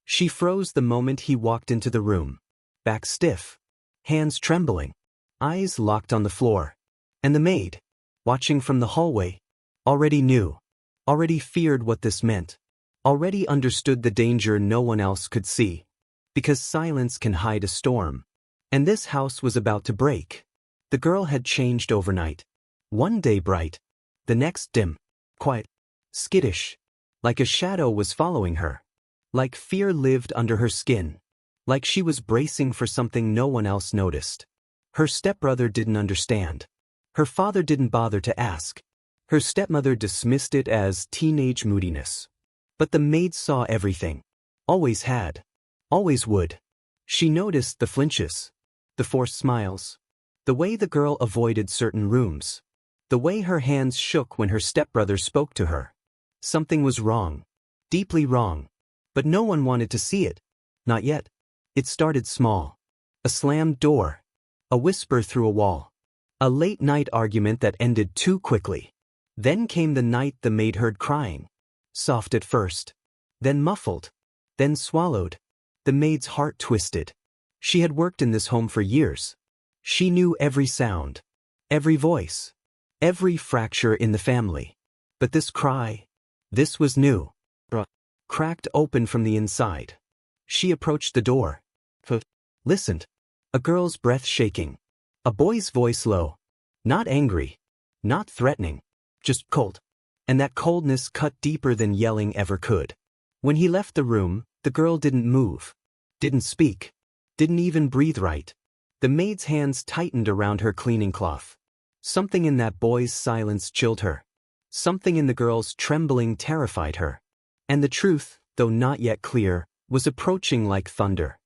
She froze the moment he walked into the room. Back stiff. Hands trembling. Eyes locked on the floor. And the maid, watching from the hallway, already knew. Already feared what this meant. Already understood the danger no one else could see. Because silence can hide a storm. And this house was about to break. The girl had changed overnight. One day bright. The next dim. Quiet. Skittish. Like a shadow was following her. Like fear lived under her skin. Like she was bracing for something no one else noticed. Her stepbrother didn't understand. Her father didn't bother to ask. Her stepmother dismissed it as teenage moodiness. But the maid saw everything. Always had. Always would. She noticed the flinches. The forced smiles. The way the girl avoided certain rooms. The way her hands shook when her stepbrother spoke to her. Something was wrong. Deeply wrong. But no one wanted to see it. Not yet. It started small. A slammed door. A whisper through a wall. A late-night argument that ended too quickly. Then came the night the maid heard crying. Soft at first. Then muffled. Then swallowed. The maid's heart twisted. She had worked in this home for years. She knew every sound. Every voice. Every fracture in the family. But this cry. This was new. Cracked open from the inside. She approached the door. Listened. A girl's breath shaking. A boy's voice low. Not angry. Not threatening. Just cold. And that coldness cut deeper than yelling ever could. When he left the room, the girl didn't move. Didn't speak. Didn't even breathe right. The maid's hands tightened around her cleaning cloth. Something in that boy's silence chilled her. Something in the girl's trembling terrified her. And the truth, though not yet clear, was approaching like thunder.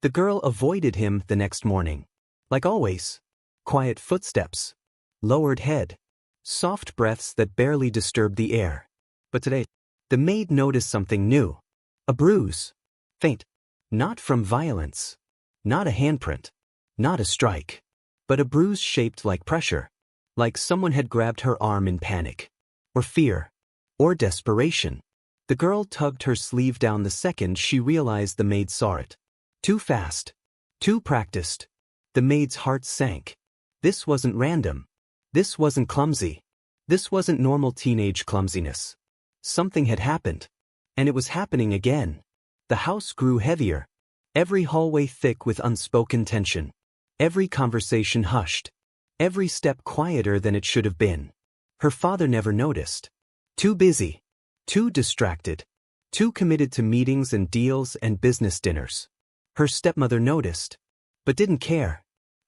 The girl avoided him the next morning. Like always. Quiet footsteps. Lowered head. Soft breaths that barely disturbed the air. But today, the maid noticed something new. A bruise. Faint. Not from violence. Not a handprint. Not a strike. But a bruise shaped like pressure. Like someone had grabbed her arm in panic. Or fear. Or desperation. The girl tugged her sleeve down the second she realized the maid saw it. Too fast. Too practiced. The maid's heart sank. This wasn't random. This wasn't clumsy. This wasn't normal teenage clumsiness. Something had happened. And it was happening again. The house grew heavier. Every hallway thick with unspoken tension. Every conversation hushed. Every step quieter than it should have been. Her father never noticed. Too busy. Too distracted. Too committed to meetings and deals and business dinners. Her stepmother noticed. But didn't care.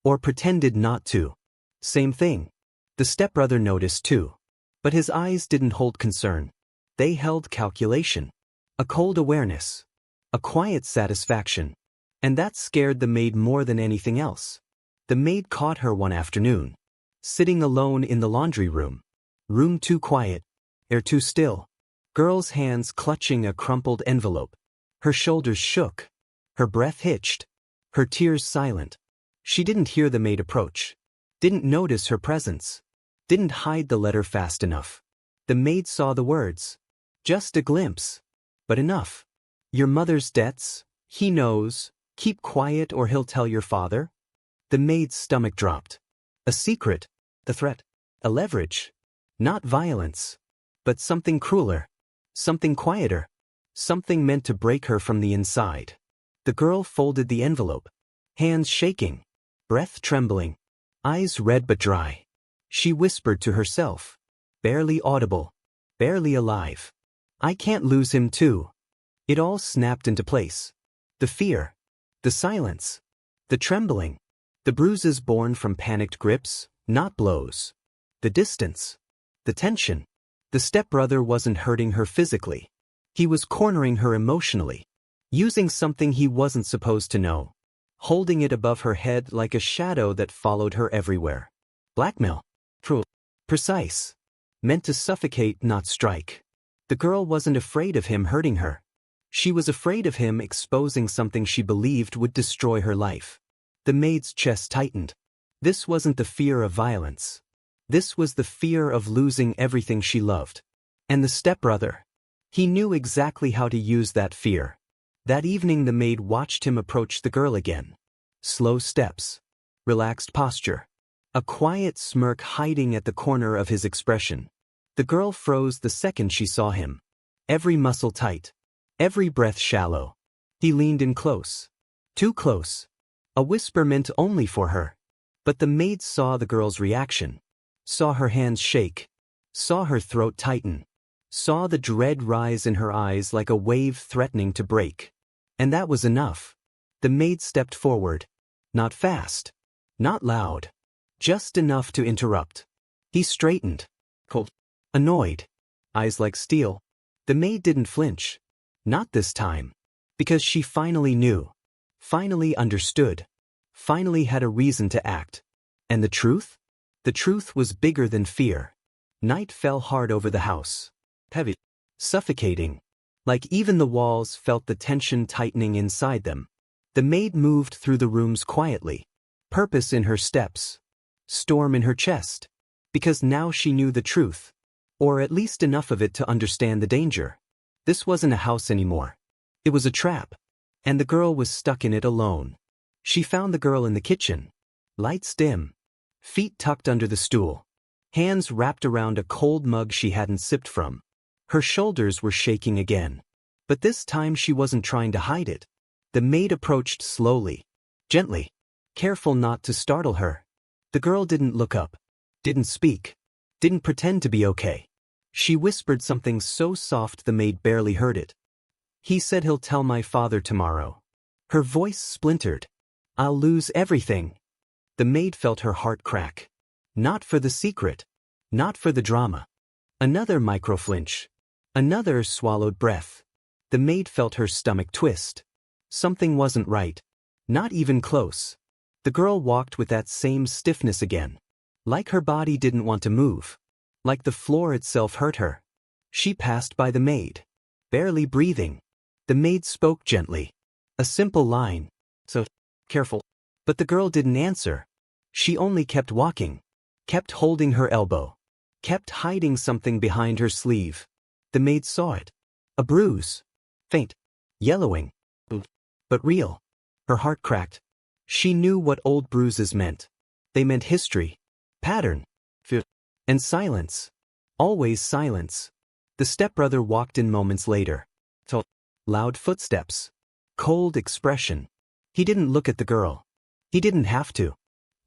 Or pretended not to. Same thing. The stepbrother noticed too. But his eyes didn't hold concern. They held calculation. A cold awareness. A quiet satisfaction. And that scared the maid more than anything else. The maid caught her one afternoon. Sitting alone in the laundry room. Room too quiet. Air too still. Girl's hands clutching a crumpled envelope. Her shoulders shook. Her breath hitched. Her tears silent. She didn't hear the maid approach. Didn't notice her presence. Didn't hide the letter fast enough. The maid saw the words. Just a glimpse. But enough. Your mother's debts. He knows. Keep quiet or he'll tell your father. The maid's stomach dropped. A secret. The threat. A leverage. Not violence. But something crueler. Something quieter. Something meant to break her from the inside. The girl folded the envelope. Hands shaking. Breath trembling. Eyes red but dry. She whispered to herself. Barely audible. Barely alive. I can't lose him too. It all snapped into place. The fear. The silence. The trembling. The bruises born from panicked grips, not blows. The distance. The tension. The stepbrother wasn't hurting her physically. He was cornering her emotionally. Using something he wasn't supposed to know. Holding it above her head like a shadow that followed her everywhere. Blackmail. Cruel. Precise. Meant to suffocate, not strike. The girl wasn't afraid of him hurting her. She was afraid of him exposing something she believed would destroy her life. The maid's chest tightened. This wasn't the fear of violence. This was the fear of losing everything she loved. And the stepbrother. He knew exactly how to use that fear. That evening the maid watched him approach the girl again. Slow steps. Relaxed posture. A quiet smirk hiding at the corner of his expression. The girl froze the second she saw him. Every muscle tight. Every breath shallow. He leaned in close. Too close. A whisper meant only for her. But the maid saw the girl's reaction. Saw her hands shake. Saw her throat tighten. Saw the dread rise in her eyes like a wave threatening to break. And that was enough. The maid stepped forward. Not fast. Not loud. Just enough to interrupt. He straightened. Cold. Annoyed. Eyes like steel. The maid didn't flinch. Not this time. Because she finally knew. Finally understood. Finally had a reason to act. And the truth? The truth was bigger than fear. Night fell hard over the house. Heavy. Suffocating. Like even the walls felt the tension tightening inside them. The maid moved through the rooms quietly. Purpose in her steps. Storm in her chest. Because now she knew the truth. Or at least enough of it to understand the danger. This wasn't a house anymore. It was a trap. And the girl was stuck in it alone. She found the girl in the kitchen. Lights dim. Feet tucked under the stool. Hands wrapped around a cold mug she hadn't sipped from. Her shoulders were shaking again. But this time she wasn't trying to hide it. The maid approached slowly. Gently. Careful not to startle her. The girl didn't look up. Didn't speak. Didn't pretend to be okay. She whispered something so soft the maid barely heard it. He said he'll tell my father tomorrow. Her voice splintered. I'll lose everything. The maid felt her heart crack. Not for the secret. Not for the drama. Another micro-flinch. Another swallowed breath. The maid felt her stomach twist. Something wasn't right. Not even close. The girl walked with that same stiffness again. Like her body didn't want to move. Like the floor itself hurt her. She passed by the maid. Barely breathing. The maid spoke gently. A simple line. So, careful. But the girl didn't answer. She only kept walking. Kept holding her elbow. Kept hiding something behind her sleeve. The maid saw it. A bruise. Faint. Yellowing. But real. Her heart cracked. She knew what old bruises meant. They meant history. Pattern. Fear. And silence. Always silence. The stepbrother walked in moments later. Loud footsteps. Cold expression. He didn't look at the girl. He didn't have to.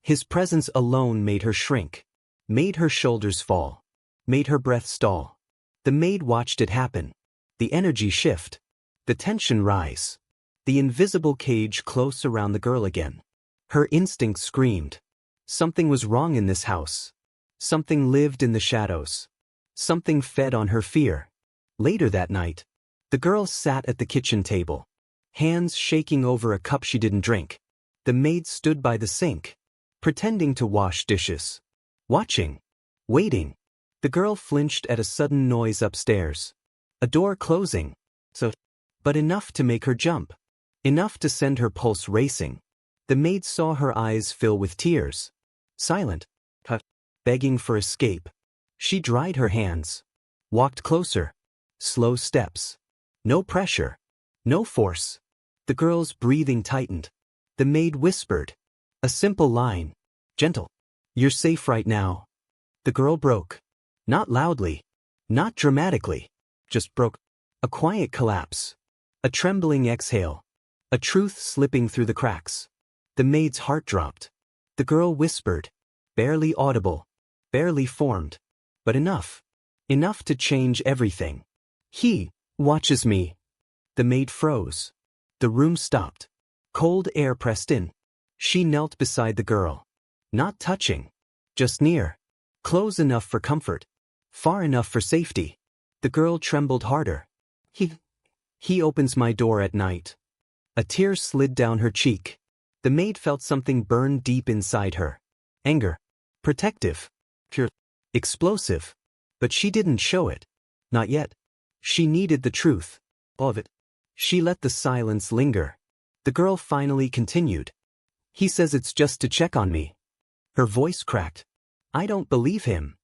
His presence alone made her shrink. Made her shoulders fall. Made her breath stall. The maid watched it happen. The energy shift. The tension rise. The invisible cage close around the girl again. Her instinct screamed. Something was wrong in this house. Something lived in the shadows. Something fed on her fear. Later that night, the girl sat at the kitchen table. Hands shaking over a cup she didn't drink. The maid stood by the sink. Pretending to wash dishes. Watching. Waiting. The girl flinched at a sudden noise upstairs. A door closing. But enough to make her jump. Enough to send her pulse racing. The maid saw her eyes fill with tears. Silent. Begging for escape. She dried her hands. Walked closer. Slow steps. No pressure. No force. The girl's breathing tightened. The maid whispered. A simple line. Gentle. You're safe right now. The girl broke. Not loudly. Not dramatically. Just broke. A quiet collapse. A trembling exhale. A truth slipping through the cracks. The maid's heart dropped. The girl whispered. Barely audible. Barely formed. But enough. Enough to change everything. He watches me. The maid froze. The room stopped. Cold air pressed in. She knelt beside the girl. Not touching. Just near. Close enough for comfort. Far enough for safety. The girl trembled harder. He opens my door at night. A tear slid down her cheek. The maid felt something burn deep inside her. Anger. Protective. Pure. Explosive. But she didn't show it. Not yet. She needed the truth. All of it. She let the silence linger. The girl finally continued. He says it's just to check on me. Her voice cracked. I don't believe him.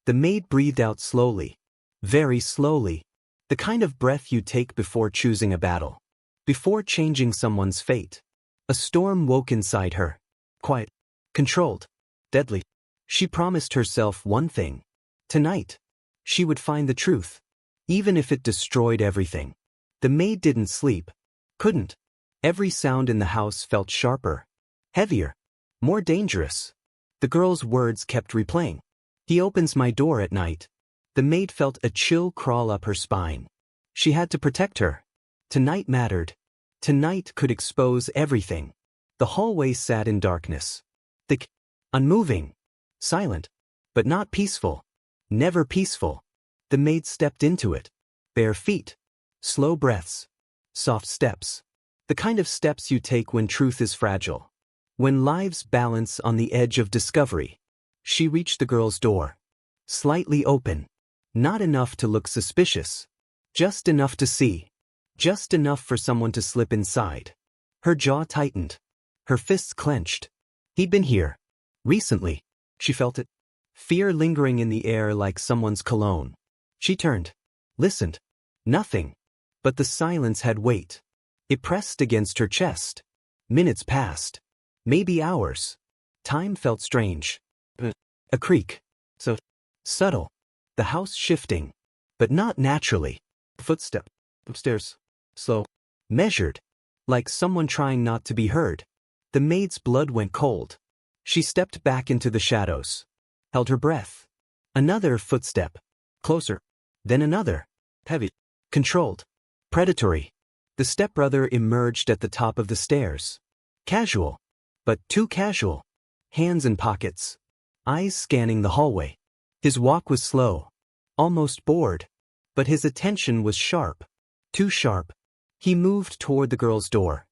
The maid breathed out slowly. Very slowly. The kind of breath you take before choosing a battle. before changing someone's fate. A storm woke inside her. Quiet, controlled, deadly. She promised herself one thing. Tonight, she would find the truth, even if it destroyed everything. The maid didn't sleep. Couldn't. Every sound in the house felt sharper, heavier, more dangerous. The girl's words kept replaying. He opens my door at night. The maid felt a chill crawl up her spine. She had to protect her. Tonight mattered. Tonight could expose everything. The hallway sat in darkness. Thick, unmoving, silent, but not peaceful. Never peaceful. The maid stepped into it. Bare feet. Slow breaths. Soft steps. The kind of steps you take when truth is fragile. When lives balance on the edge of discovery. She reached the girl's door. Slightly open. Not enough to look suspicious. Just enough to see. Just enough for someone to slip inside. Her jaw tightened. Her fists clenched. He'd been here. Recently. She felt it. Fear lingering in the air like someone's cologne. She turned. Listened. Nothing. But the silence had weight. It pressed against her chest. Minutes passed. Maybe hours. Time felt strange. A creak. So subtle. The house shifting. But not naturally. Footstep. Upstairs. Slow. Measured. Like someone trying not to be heard. The maid's blood went cold. She stepped back into the shadows. Held her breath. Another footstep. Closer. Then another. Heavy. Controlled. Predatory. The stepbrother emerged at the top of the stairs. Casual. But too casual. Hands in pockets. Eyes scanning the hallway. His walk was slow. Almost bored. But his attention was sharp. Too sharp. He moved toward the girl's door.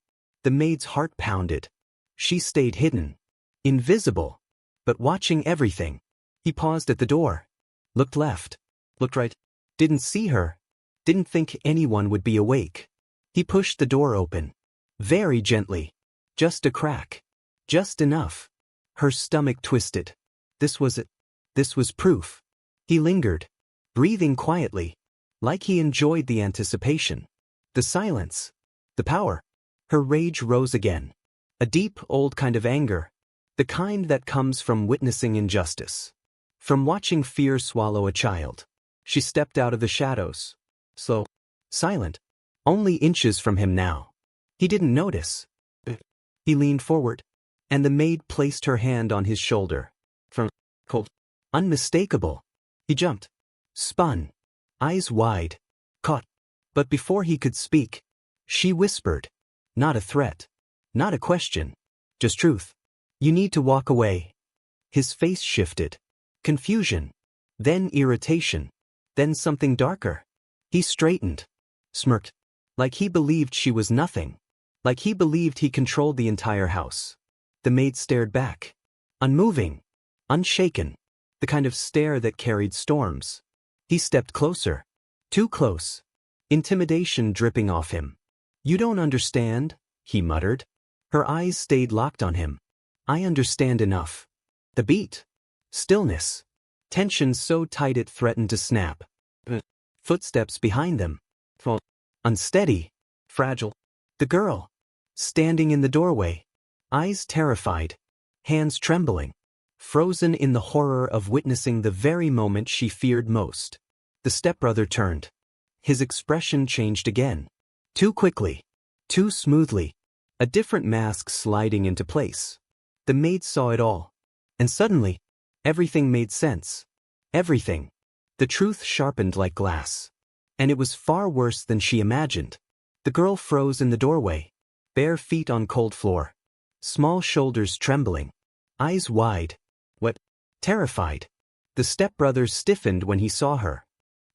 The maid's heart pounded. She stayed hidden. Invisible. But watching everything. He paused at the door. Looked left. Looked right. Didn't see her. Didn't think anyone would be awake. He pushed the door open. Very gently. Just a crack. Just enough. Her stomach twisted. This was it. This was proof. He lingered. Breathing quietly. Like he enjoyed the anticipation. The silence. The power. Her rage rose again. A deep, old kind of anger. The kind that comes from witnessing injustice. From watching fear swallow a child. She stepped out of the shadows. Slow. Silent. Only inches from him now. He didn't notice. He leaned forward. And the maid placed her hand on his shoulder. From cold. Unmistakable. He jumped. Spun. Eyes wide. Caught. But before he could speak, she whispered. Not a threat. Not a question. Just truth. You need to walk away. His face shifted. Confusion. Then irritation. Then something darker. He straightened. Smirked. Like he believed she was nothing. Like he believed he controlled the entire house. The maid stared back. Unmoving. Unshaken. The kind of stare that carried storms. He stepped closer. Too close. Intimidation dripping off him. You don't understand, he muttered. Her eyes stayed locked on him. I understand enough. The beat. Stillness. Tension so tight it threatened to snap. Footsteps behind them. Unsteady. Fragile. The girl. Standing in the doorway. Eyes terrified. Hands trembling. Frozen in the horror of witnessing the very moment she feared most. The stepbrother turned. His expression changed again. Too quickly. Too smoothly. A different mask sliding into place. The maid saw it all. And suddenly, everything made sense. Everything. The truth sharpened like glass. And it was far worse than she imagined. The girl froze in the doorway. Bare feet on cold floor. Small shoulders trembling. Eyes wide. What? Terrified. The stepbrother stiffened when he saw her.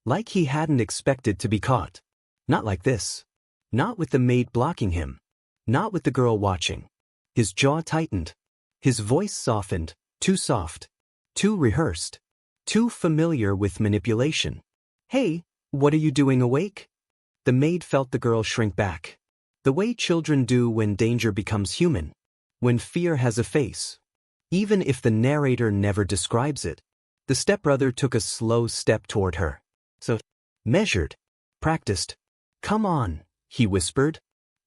Like he hadn't expected to be caught. Not like this. Not with the maid blocking him. Not with the girl watching. His jaw tightened. His voice softened. Too soft. Too rehearsed. Too familiar with manipulation. Hey, what are you doing awake? The maid felt the girl shrink back. The way children do when danger becomes human. When fear has a face. Even if the narrator never describes it. The stepbrother took a slow step toward her. So, measured. Practiced. Come on, he whispered.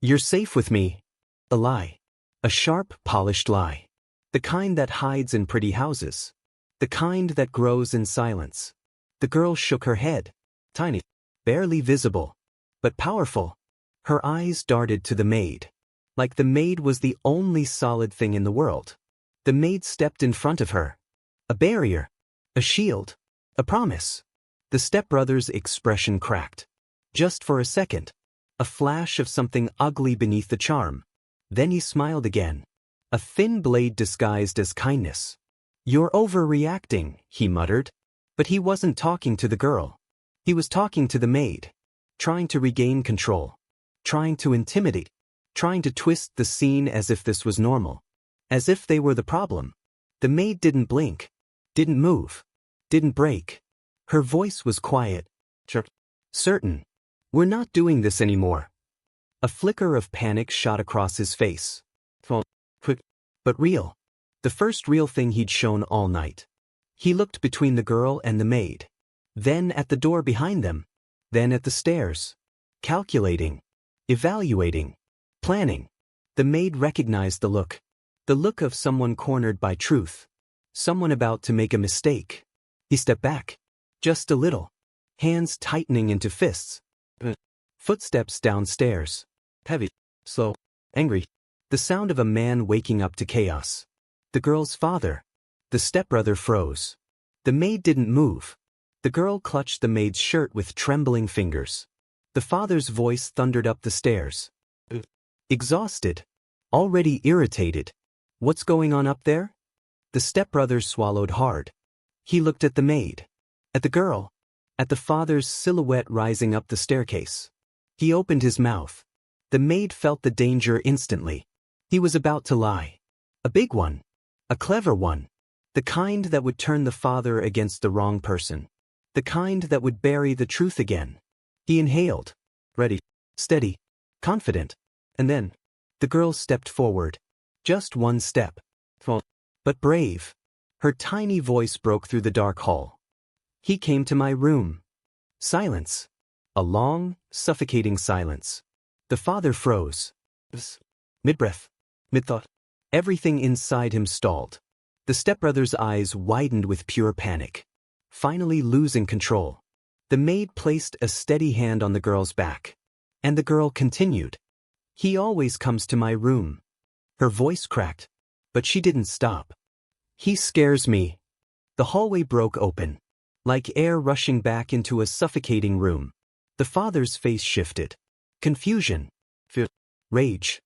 You're safe with me. A lie. A sharp, polished lie. The kind that hides in pretty houses. The kind that grows in silence. The girl shook her head. Tiny. Barely visible. But powerful. Her eyes darted to the maid. Like the maid was the only solid thing in the world. The maid stepped in front of her. A barrier. A shield. A promise. The stepbrother's expression cracked. Just for a second. A flash of something ugly beneath the charm. Then he smiled again. A thin blade disguised as kindness. You're overreacting, he muttered. But he wasn't talking to the girl. He was talking to the maid. Trying to regain control. Trying to intimidate. Trying to twist the scene as if this was normal. As if they were the problem. The maid didn't blink. Didn't move. Didn't break. Her voice was quiet. Certain. We're not doing this anymore. A flicker of panic shot across his face. Quick, but real. The first real thing he'd shown all night. He looked between the girl and the maid. Then at the door behind them. Then at the stairs. Calculating. Evaluating. Planning. The maid recognized the look. The look of someone cornered by truth. Someone about to make a mistake. He stepped back. Just a little. Hands tightening into fists. Footsteps downstairs. Heavy. Slow. Angry. The sound of a man waking up to chaos. The girl's father. The stepbrother froze. The maid didn't move. The girl clutched the maid's shirt with trembling fingers. The father's voice thundered up the stairs. Exhausted. Already irritated. What's going on up there? The stepbrother swallowed hard. He looked at the maid. At the girl. At the father's silhouette rising up the staircase. He opened his mouth. The maid felt the danger instantly. He was about to lie. A big one. A clever one. The kind that would turn the father against the wrong person. The kind that would bury the truth again. He inhaled. Ready. Steady. Confident. And then, the girl stepped forward. Just one step. But brave. Her tiny voice broke through the dark hall. He came to my room. Silence. A long, suffocating silence. The father froze. Mid-breath. Mid-thought. Everything inside him stalled. The stepbrother's eyes widened with pure panic. Finally losing control. The maid placed a steady hand on the girl's back. And the girl continued. He always comes to my room. Her voice cracked. But she didn't stop. He scares me. The hallway broke open. Like air rushing back into a suffocating room. The father's face shifted. Confusion. Fear. Rage.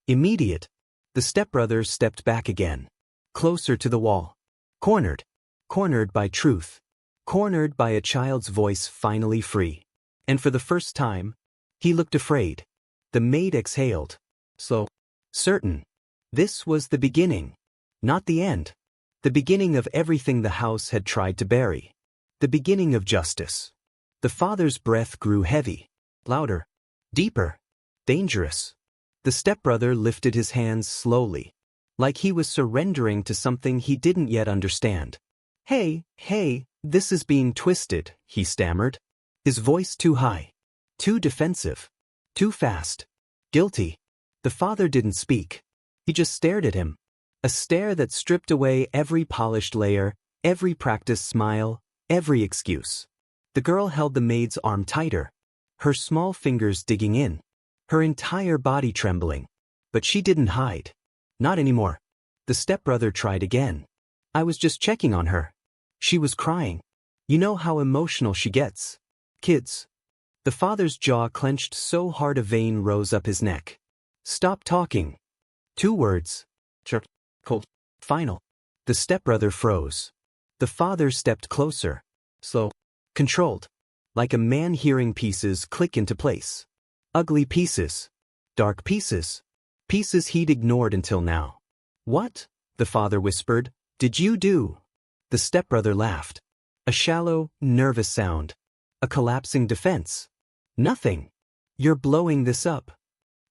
Immediate. The stepbrother stepped back again. Closer to the wall. Cornered. Cornered by truth. Cornered by a child's voice finally free. And for the first time, he looked afraid. The maid exhaled. Slow. Certain. This was the beginning. Not the end. The beginning of everything the house had tried to bury. The beginning of justice. The father's breath grew heavy. Louder. Deeper. Dangerous. The stepbrother lifted his hands slowly. Like he was surrendering to something he didn't yet understand. Hey, this is being twisted, he stammered. His voice too high. Too defensive. Too fast. Guilty. The father didn't speak. He just stared at him. A stare that stripped away every polished layer, every practiced smile, every excuse. The girl held the maid's arm tighter. Her small fingers digging in. Her entire body trembling. But she didn't hide. Not anymore. The stepbrother tried again. I was just checking on her. She was crying. You know how emotional she gets. Kids. The father's jaw clenched so hard a vein rose up his neck. Stop talking. 2 words. Cold. Final. The stepbrother froze. The father stepped closer. Slow. Controlled. Like a man hearing pieces click into place. Ugly pieces. Dark pieces. Pieces he'd ignored until now. What? The father whispered. Did you do? The stepbrother laughed. A shallow, nervous sound. A collapsing defense. Nothing. You're blowing this up.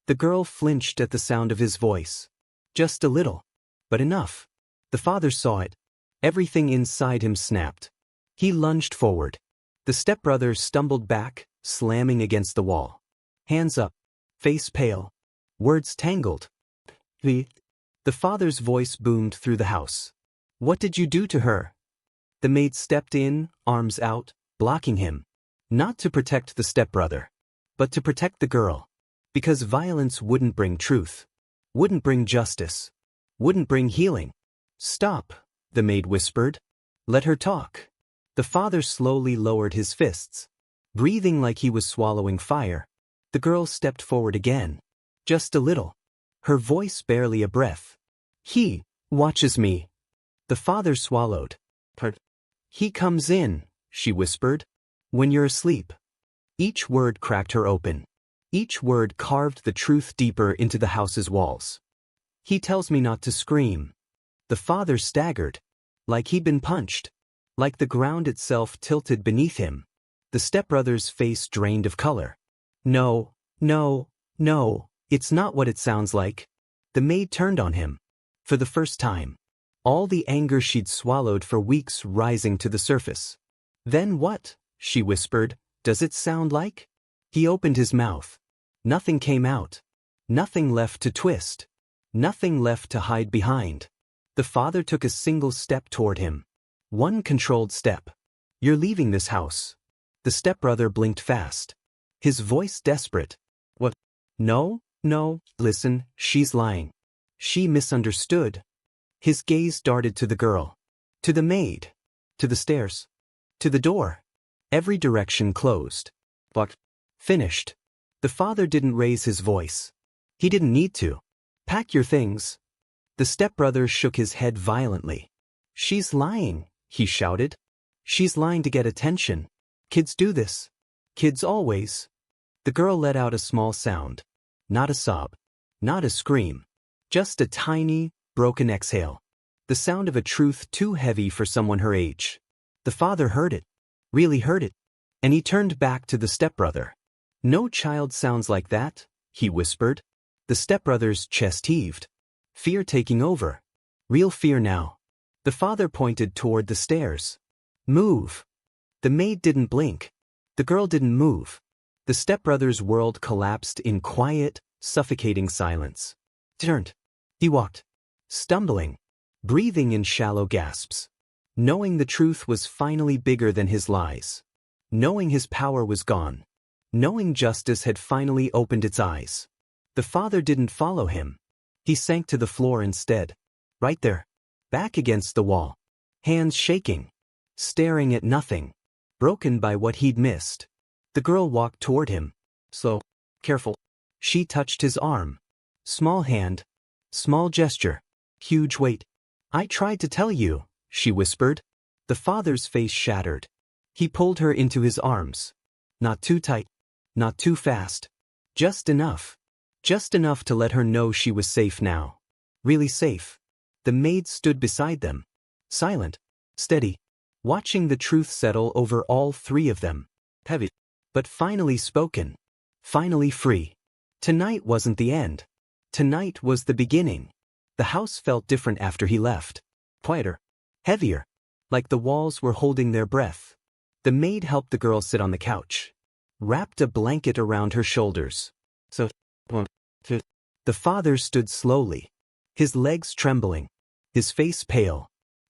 The girl flinched at the sound of his voice. Just a little. But enough. The father saw it. Everything inside him snapped. He lunged forward. The stepbrother stumbled back, slamming against the wall. Hands up. face pale. Words tangled. The father's voice boomed through the house. What did you do to her? The maid stepped in, arms out, blocking him. Not to protect the stepbrother, but to protect the girl. Because violence wouldn't bring truth. Wouldn't bring justice. Wouldn't bring healing. Stop, the maid whispered. Let her talk. The father slowly lowered his fists. Breathing like he was swallowing fire. The girl stepped forward again. Just a little. Her voice barely a breath. He watches me. The father swallowed. He comes in, she whispered. When you're asleep. Each word cracked her open. Each word carved the truth deeper into the house's walls. He tells me not to scream. The father staggered. Like he'd been punched. Like the ground itself tilted beneath him. The stepbrother's face drained of color. No, no, no, it's not what it sounds like. The maid turned on him. For the first time. All the anger she'd swallowed for weeks rising to the surface. Then what? She whispered. Does it sound like? He opened his mouth. Nothing came out. Nothing left to twist. Nothing left to hide behind. The father took a single step toward him. One controlled step. You're leaving this house. The stepbrother blinked fast. His voice desperate. What? No, no, listen, she's lying. She misunderstood. His gaze darted to the girl. To the maid. To the stairs. To the door. Every direction closed. But finished. The father didn't raise his voice. He didn't need to. Pack your things. The stepbrother shook his head violently. She's lying, he shouted. She's lying to get attention. Kids do this. Kids always. The girl let out a small sound. Not a sob. Not a scream. Just a tiny, broken exhale. The sound of a truth too heavy for someone her age. The father heard it. Really heard it. And he turned back to the stepbrother. No child sounds like that, he whispered. The stepbrother's chest heaved. Fear taking over. Real fear now. The father pointed toward the stairs. Move. The maid didn't blink. The girl didn't move. The stepbrother's world collapsed in quiet, suffocating silence. Turned. He walked. Stumbling. Breathing in shallow gasps. Knowing the truth was finally bigger than his lies. Knowing his power was gone. Knowing justice had finally opened its eyes. The father didn't follow him. He sank to the floor instead. Right there. Back against the wall. Hands shaking. Staring at nothing. Broken by what he'd missed. The girl walked toward him. Slow. Careful. She touched his arm. Small hand. Small gesture. Huge weight. I tried to tell you, she whispered. The father's face shattered. He pulled her into his arms. Not too tight. Not too fast. Just enough. Just enough to let her know she was safe now. Really safe. The maid stood beside them. Silent. Steady. Watching the truth settle over all three of them. Heavy. But finally spoken. Finally free. Tonight wasn't the end. Tonight was the beginning. The house felt different after he left. Quieter. Heavier. Like the walls were holding their breath. The maid helped the girl sit on the couch. Wrapped a blanket around her shoulders. The father stood slowly. His legs trembling. His face pale.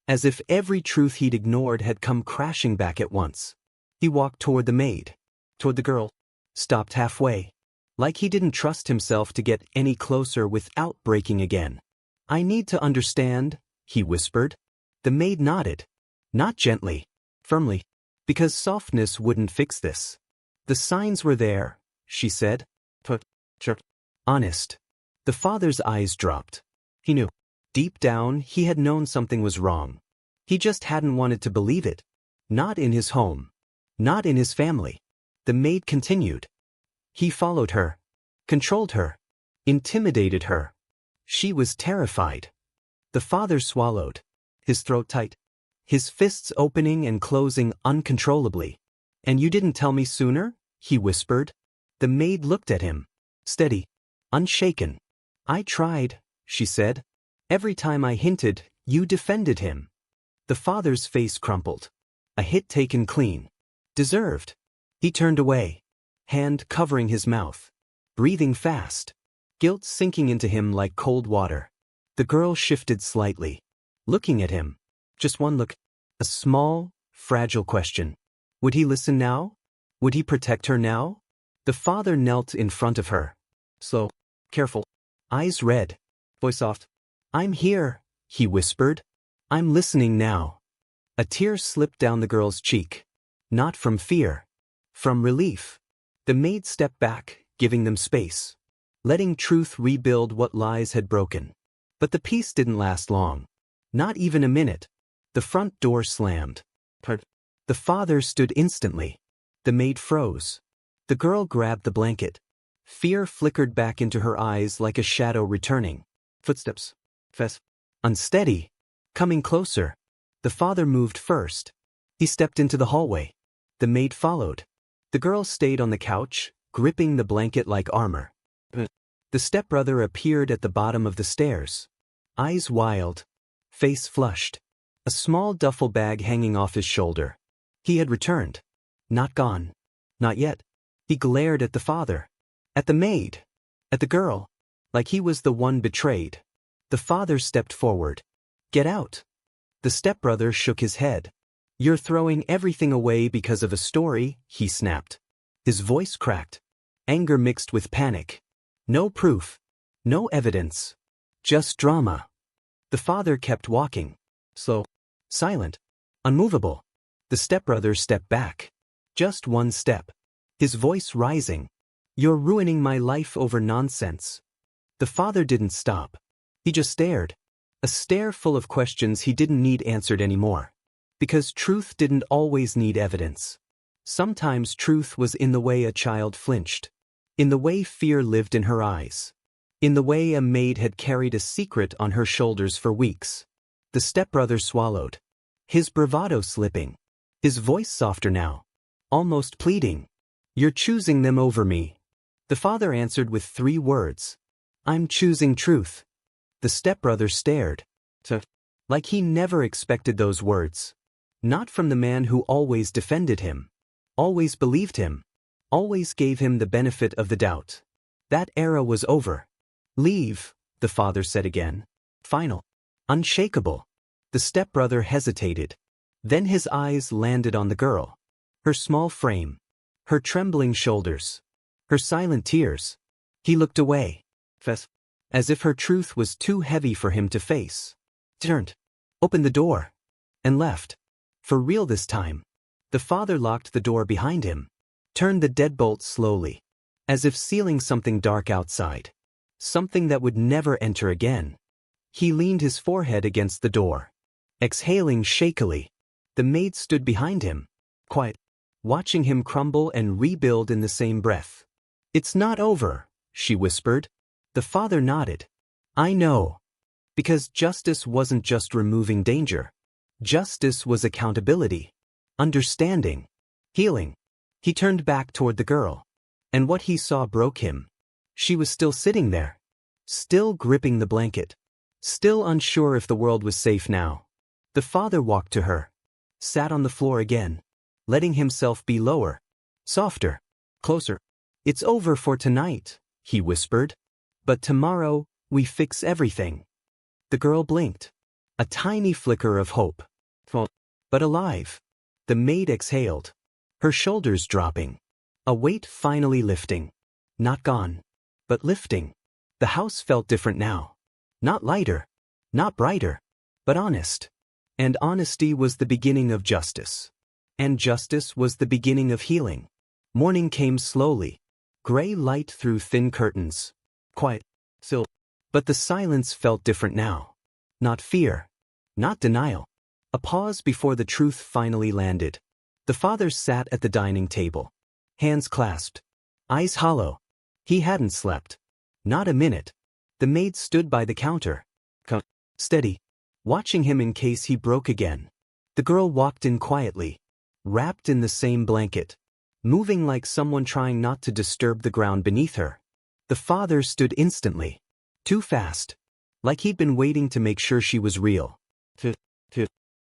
As if every truth he'd ignored had come crashing back at once. He walked toward the maid. Toward the girl. Stopped halfway. Like he didn't trust himself to get any closer without breaking again. I need to understand, he whispered. The maid nodded. Not gently. Firmly. Because softness wouldn't fix this. The signs were there, she said. Honest. The father's eyes dropped. He knew. Deep down, he had known something was wrong. He just hadn't wanted to believe it. Not in his home. Not in his family. The maid continued. He followed her. Controlled her. Intimidated her. She was terrified. The father swallowed. His throat tight. His fists opening and closing uncontrollably. And you didn't tell me sooner? He whispered. The maid looked at him. Steady. Unshaken. I tried, she said. Every time I hinted, you defended him. The father's face crumpled. A hit taken clean. Deserved. He turned away. Hand covering his mouth. breathing fast, guilt sinking into him like cold water. The girl shifted slightly, looking at him. Just one look. A small, fragile question. Would he listen now? Would he protect her now? The father knelt in front of her. Slow, careful, eyes red, voice soft. I'm here, he whispered. I'm listening now. A tear slipped down the girl's cheek. Not from fear. From relief. The maid stepped back, giving them space, letting truth rebuild what lies had broken. But the peace didn't last long. Not even a minute. The front door slammed. The father stood instantly. The maid froze. The girl grabbed the blanket. Fear flickered back into her eyes like a shadow returning. Footsteps. Unsteady. Coming closer. The father moved first. He stepped into the hallway. The maid followed. The girl stayed on the couch, gripping the blanket like armor. The stepbrother appeared at the bottom of the stairs. Eyes wild. Face flushed. A small duffel bag hanging off his shoulder. He had returned. Not gone. Not yet. He glared at the father. At the maid. At the girl. Like he was the one betrayed. The father stepped forward. Get out. The stepbrother shook his head. You're throwing everything away because of a story, he snapped. His voice cracked. Anger mixed with panic. No proof. No evidence. Just drama. The father kept walking. Slow. Silent. Unmovable. The stepbrother stepped back. Just one step. His voice rising. You're ruining my life over nonsense. The father didn't stop. He just stared. A stare full of questions he didn't need answered anymore. Because truth didn't always need evidence. Sometimes truth was in the way a child flinched. In the way fear lived in her eyes. In the way a maid had carried a secret on her shoulders for weeks. The stepbrother swallowed. His bravado slipping. His voice softer now. Almost pleading. You're choosing them over me. The father answered with 3 words. I'm choosing truth. The stepbrother stared. Like he never expected those words. Not from the man who always defended him. Always believed him. Always gave him the benefit of the doubt. That era was over. Leave, the father said again. Final. Unshakable. The stepbrother hesitated. Then his eyes landed on the girl. Her small frame. Her trembling shoulders. Her silent tears. He looked away. As if her truth was too heavy for him to face. Turned. Opened the door. And left. For real this time. The father locked the door behind him. Turned the deadbolt slowly. As if sealing something dark outside. Something that would never enter again. He leaned his forehead against the door. Exhaling shakily. The maid stood behind him. Quiet. Watching him crumble and rebuild in the same breath. It's not over, she whispered. The father nodded. I know. Because justice wasn't just removing danger. Justice was accountability. Understanding. Healing. He turned back toward the girl. And what he saw broke him. She was still sitting there. Still gripping the blanket. Still unsure if the world was safe now. The father walked to her. Sat on the floor again. Letting himself be lower. Softer. Closer. It's over for tonight, he whispered. But tomorrow, we fix everything. The girl blinked. A tiny flicker of hope. But alive. The maid exhaled. Her shoulders dropping. A weight finally lifting. Not gone. But lifting. The house felt different now. Not lighter. Not brighter. But honest. And honesty was the beginning of justice. And justice was the beginning of healing. Morning came slowly. Gray light through thin curtains. Quiet. Still. But the silence felt different now. Not fear. Not denial. A pause before the truth finally landed. The father sat at the dining table. Hands clasped. Eyes hollow. He hadn't slept. Not a minute. The maid stood by the counter. Steady. Watching him in case he broke again. The girl walked in quietly. Wrapped in the same blanket. Moving like someone trying not to disturb the ground beneath her. The father stood instantly. Too fast. Like he'd been waiting to make sure she was real.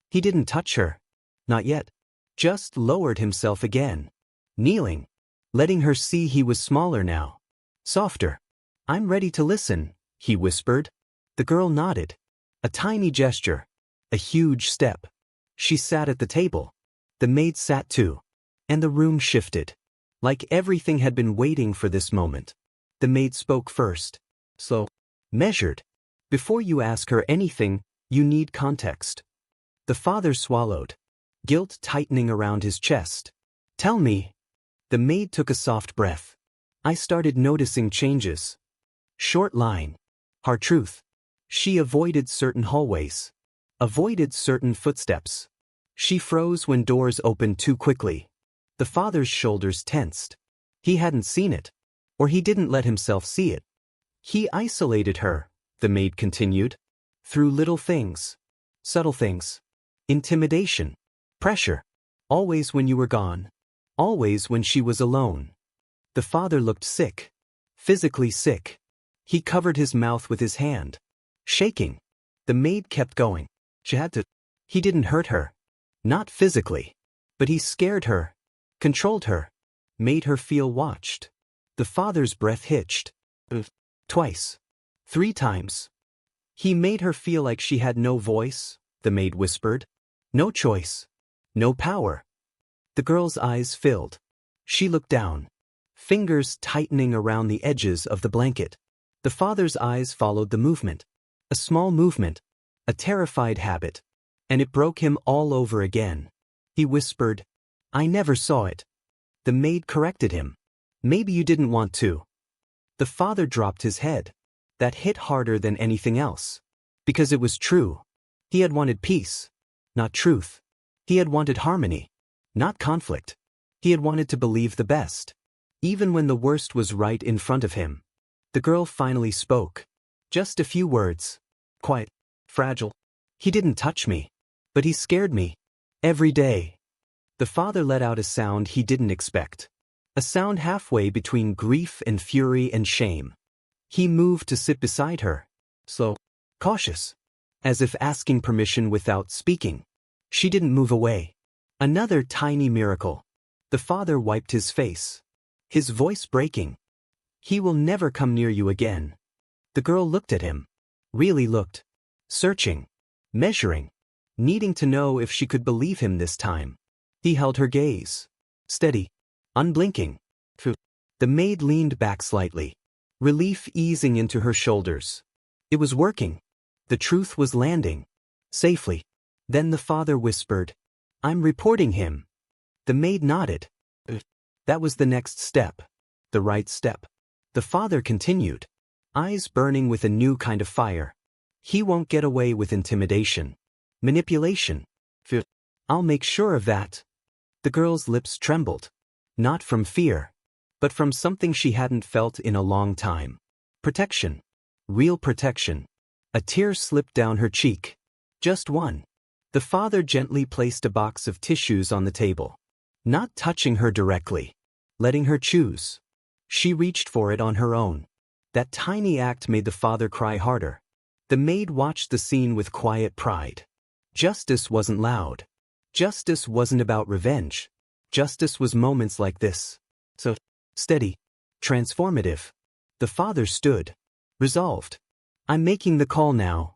He didn't touch her. Not yet. Just lowered himself again. Kneeling. Letting her see he was smaller now. Softer. I'm ready to listen, he whispered. The girl nodded. A tiny gesture. A huge step. She sat at the table. The maid sat too. And the room shifted. Like everything had been waiting for this moment. The maid spoke first. Slow. Measured. Before you ask her anything, you need context. The father swallowed. Guilt tightening around his chest. Tell me. The maid took a soft breath. I started noticing changes. Short line. Hard truth. She avoided certain hallways. Avoided certain footsteps. She froze when doors opened too quickly. The father's shoulders tensed. He hadn't seen it. Or he didn't let himself see it. He isolated her, the maid continued. Through little things. Subtle things. Intimidation. Pressure. Always when you were gone. Always when she was alone. The father looked sick. Physically sick. He covered his mouth with his hand. Shaking. The maid kept going. She had to. He didn't hurt her. Not physically. But he scared her. Controlled her. Made her feel watched. The father's breath hitched. Twice. 3 times. He made her feel like she had no voice, the maid whispered. No choice. No power. The girl's eyes filled. She looked down. Fingers tightening around the edges of the blanket. The father's eyes followed the movement. A small movement. A terrified habit. And it broke him all over again. He whispered, I never saw it. The maid corrected him. Maybe you didn't want to. The father dropped his head. That hit harder than anything else. Because it was true. He had wanted peace. Not truth. He had wanted harmony. Not conflict. He had wanted to believe the best. Even when the worst was right in front of him. The girl finally spoke. Just a few words. Quiet. Fragile. He didn't touch me. But he scared me. Every day. The father let out a sound he didn't expect. A sound halfway between grief and fury and shame. He moved to sit beside her. Slow. Cautious. As if asking permission without speaking. She didn't move away. Another tiny miracle. The father wiped his face. His voice breaking. He will never come near you again. The girl looked at him. Really looked. Searching. Measuring. Needing to know if she could believe him this time. He held her gaze. Steady. Unblinking. The maid leaned back slightly. Relief easing into her shoulders. It was working. The truth was landing. Safely. Then the father whispered, I'm reporting him. The maid nodded. That was the next step. The right step. The father continued. Eyes burning with a new kind of fire. He won't get away with intimidation. Manipulation. I'll make sure of that. The girl's lips trembled. Not from fear. But from something she hadn't felt in a long time. Protection. Real protection. A tear slipped down her cheek. Just one. The father gently placed a box of tissues on the table. Not touching her directly. Letting her choose. She reached for it on her own. That tiny act made the father cry harder. The maid watched the scene with quiet pride. Justice wasn't loud. Justice wasn't about revenge. Justice was moments like this. So, steady. Transformative. The father stood. Resolved. I'm making the call now.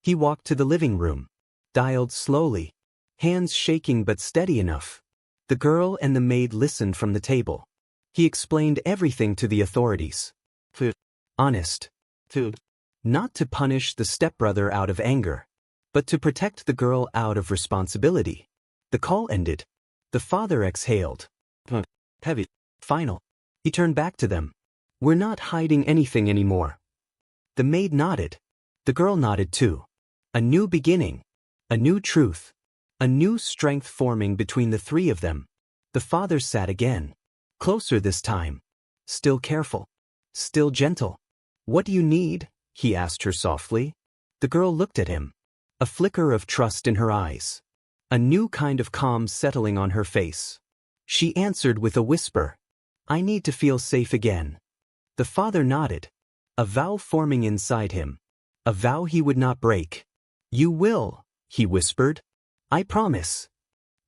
He walked to the living room. Dialed slowly. Hands shaking but steady enough. The girl and the maid listened from the table. He explained everything to the authorities. Honest. Not to punish the stepbrother out of anger. But to protect the girl out of responsibility. The call ended. The father exhaled. Heavy. Final. He turned back to them. We're not hiding anything anymore. The maid nodded. The girl nodded too. A new beginning. A new truth. A new strength forming between the three of them. The father sat again. Closer this time. Still careful. Still gentle. What do you need? He asked her softly. The girl looked at him. A flicker of trust in her eyes. A new kind of calm settling on her face. She answered with a whisper. I need to feel safe again. The father nodded. A vow forming inside him. A vow he would not break. You will, he whispered. I promise.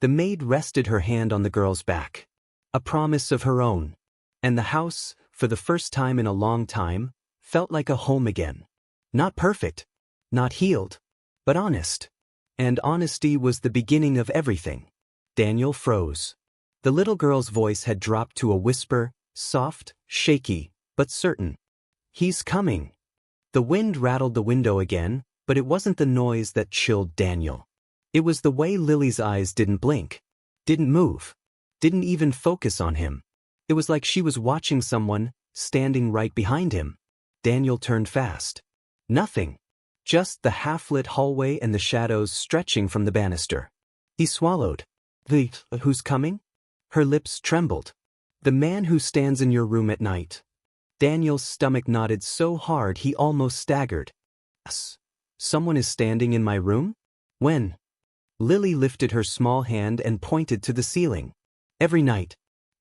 The maid rested her hand on the girl's back. A promise of her own. And the house, for for the first time in a long time, felt like a home again. Not perfect, not healed, but honest. And honesty was the beginning of everything. Daniel froze. The little girl's voice had dropped to a whisper, soft, shaky, but certain. "He's coming." The wind rattled the window again, but it wasn't the noise that chilled Daniel. It was the way Lily's eyes didn't blink, didn't move, didn't even focus on him. It was like she was watching someone, standing right behind him. Daniel turned fast. Nothing. Just the half-lit hallway and the shadows stretching from the banister. He swallowed. Who's coming?" Her lips trembled. "The man who stands in your room at night." Daniel's stomach knotted so hard he almost staggered. "Yes. Someone is standing in my room? When?" Lily lifted her small hand and pointed to the ceiling. "Every night.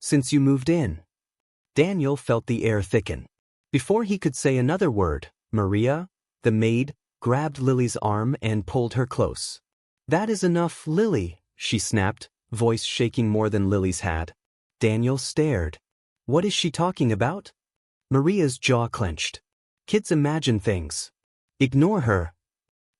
Since you moved in." Daniel felt the air thicken. Before he could say another word, Maria, the maid, grabbed Lily's arm and pulled her close. "That is enough, Lily," she snapped, voice shaking more than Lily's had. Daniel stared. What is she talking about? Maria's jaw clenched. Kids imagine things. Ignore her.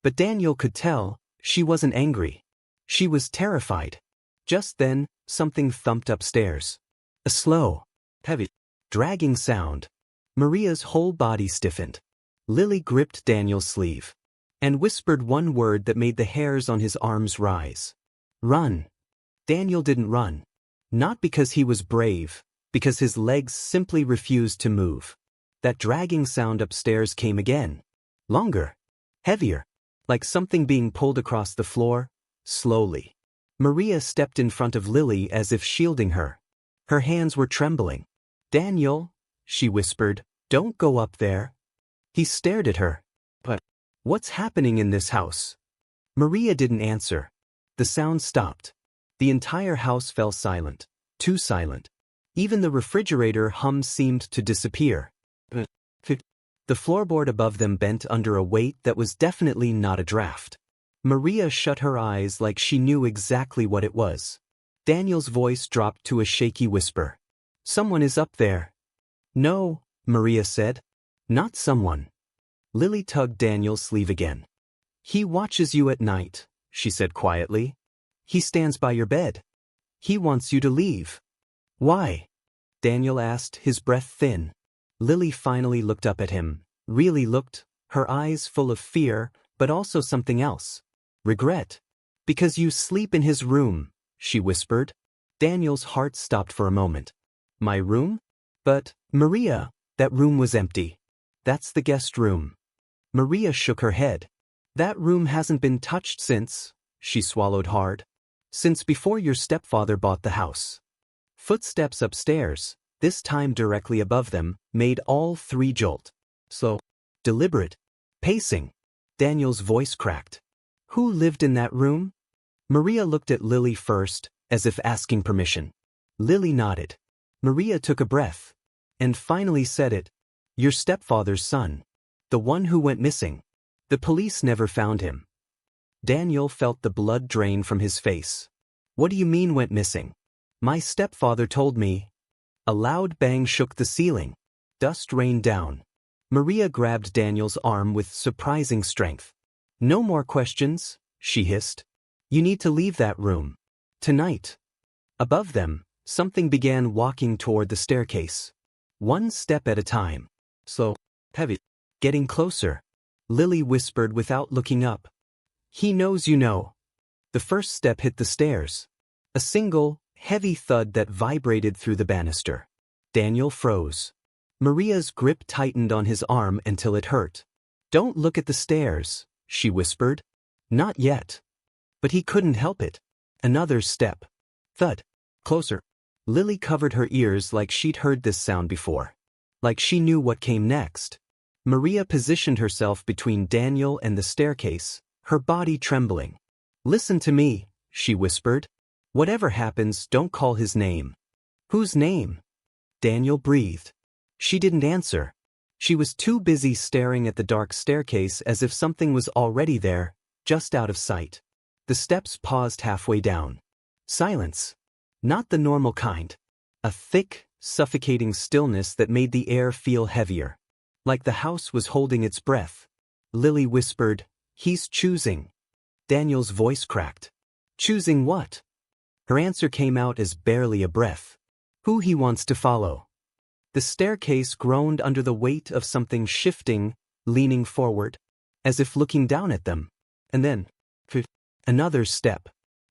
But Daniel could tell, she wasn't angry. She was terrified. Just then, something thumped upstairs. A slow, heavy, dragging sound. Maria's whole body stiffened. Lily gripped Daniel's sleeve and whispered one word that made the hairs on his arms rise. "Run." Daniel didn't run. Not because he was brave, because his legs simply refused to move. That dragging sound upstairs came again. Longer. Heavier. Like something being pulled across the floor, slowly. Maria stepped in front of Lily as if shielding her. Her hands were trembling. "Daniel," she whispered, "don't go up there." He stared at her. "But what's happening in this house?" Maria didn't answer. The sound stopped. The entire house fell silent. Too silent. Even the refrigerator hum seemed to disappear. The floorboard above them bent under a weight that was definitely not a draft. Maria shut her eyes like she knew exactly what it was. Daniel's voice dropped to a shaky whisper. "Someone is up there." "No," Maria said. "Not someone." Lily tugged Daniel's sleeve again. "He watches you at night," she said quietly. "He stands by your bed. He wants you to leave." "Why?" Daniel asked, his breath thin. Lily finally looked up at him, really looked, her eyes full of fear, but also something else. Regret. "Because you sleep in his room," she whispered. Daniel's heart stopped for a moment. "My room? But, Maria, that room was empty. That's the guest room." Maria shook her head. "That room hasn't been touched since," she swallowed hard. "Since before your stepfather bought the house." Footsteps upstairs, this time directly above them, made all three jolt. Slow, deliberate, pacing. Daniel's voice cracked. "Who lived in that room?" Maria looked at Lily first, as if asking permission. Lily nodded. Maria took a breath. And finally said it. "Your stepfather's son. The one who went missing. The police never found him." Daniel felt the blood drain from his face. "What do you mean went missing?" "My stepfather told me." A loud bang shook the ceiling. Dust rained down. Maria grabbed Daniel's arm with surprising strength. "No more questions," she hissed. "You need to leave that room. Tonight." Above them, something began walking toward the staircase. One step at a time. Slow, heavy. Getting closer. Lily whispered without looking up. "He knows you know." The first step hit the stairs. A single, heavy thud that vibrated through the banister. Daniel froze. Maria's grip tightened on his arm until it hurt. "Don't look at the stairs," she whispered. "Not yet." But he couldn't help it. Another step. Thud. Closer. Lily covered her ears like she'd heard this sound before. Like she knew what came next. Maria positioned herself between Daniel and the staircase, her body trembling. "Listen to me," she whispered. "Whatever happens, don't call his name." "Whose name?" Daniel breathed. She didn't answer. She was too busy staring at the dark staircase as if something was already there, just out of sight. The steps paused halfway down. Silence. Not the normal kind. A thick, suffocating stillness that made the air feel heavier. Like the house was holding its breath. Lily whispered, "He's choosing." Daniel's voice cracked. "Choosing what?" Her answer came out as barely a breath. "Who he wants to follow." The staircase groaned under the weight of something shifting, leaning forward, as if looking down at them. And then, another step.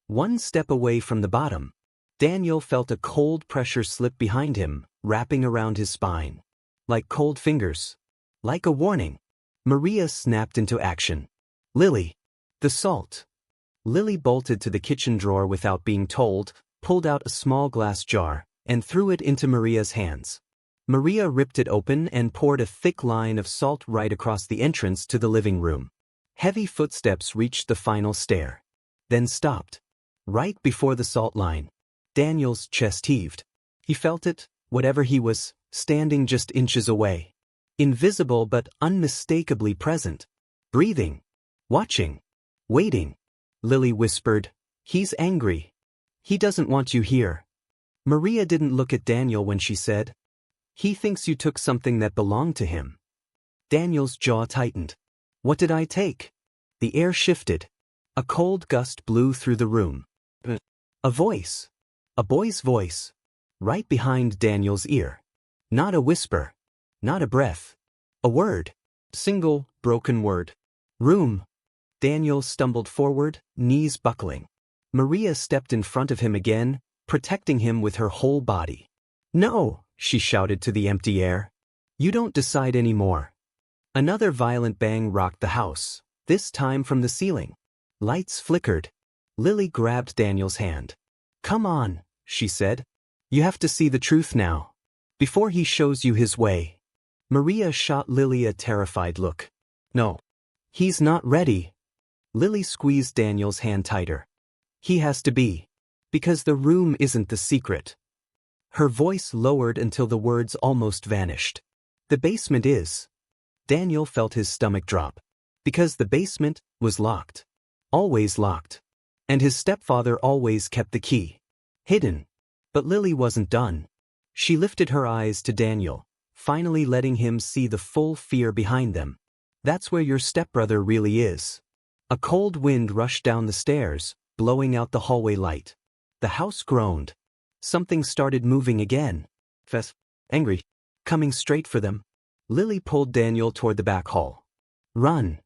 One step away from the bottom. Daniel felt a cold pressure slip behind him, wrapping around his spine. Like cold fingers. Like a warning. Maria snapped into action. "Lily. The salt." Lily bolted to the kitchen drawer without being told, pulled out a small glass jar, and threw it into Maria's hands. Maria ripped it open and poured a thick line of salt right across the entrance to the living room. Heavy footsteps reached the final stair. Then stopped. Right before the salt line. Daniel's chest heaved. He felt it, whatever he was, standing just inches away. Invisible but unmistakably present. Breathing. Watching. Waiting. Lily whispered, "He's angry. He doesn't want you here." Maria didn't look at Daniel when she said, "He thinks you took something that belonged to him." Daniel's jaw tightened. "What did I take?" The air shifted. A cold gust blew through the room. A voice. A boy's voice. Right behind Daniel's ear. Not a whisper. Not a breath. A word. Single, broken word. "Room." Daniel stumbled forward, knees buckling. Maria stepped in front of him again, protecting him with her whole body. "No," she shouted to the empty air. "You don't decide anymore." Another violent bang rocked the house, this time from the ceiling. Lights flickered. Lily grabbed Daniel's hand. "Come on," she said. "You have to see the truth now. Before he shows you his way." Maria shot Lily a terrified look. "No. He's not ready." Lily squeezed Daniel's hand tighter. "He has to be. Because the room isn't the secret." Her voice lowered until the words almost vanished. "The basement is." Daniel felt his stomach drop. Because the basement was locked. Always locked. And his stepfather always kept the key. Hidden. But Lily wasn't done. She lifted her eyes to Daniel, finally letting him see the full fear behind them. "That's where your stepbrother really is." A cold wind rushed down the stairs, blowing out the hallway light. The house groaned. Something started moving again. Angry. Coming straight for them. Lily pulled Daniel toward the back hall. "Run."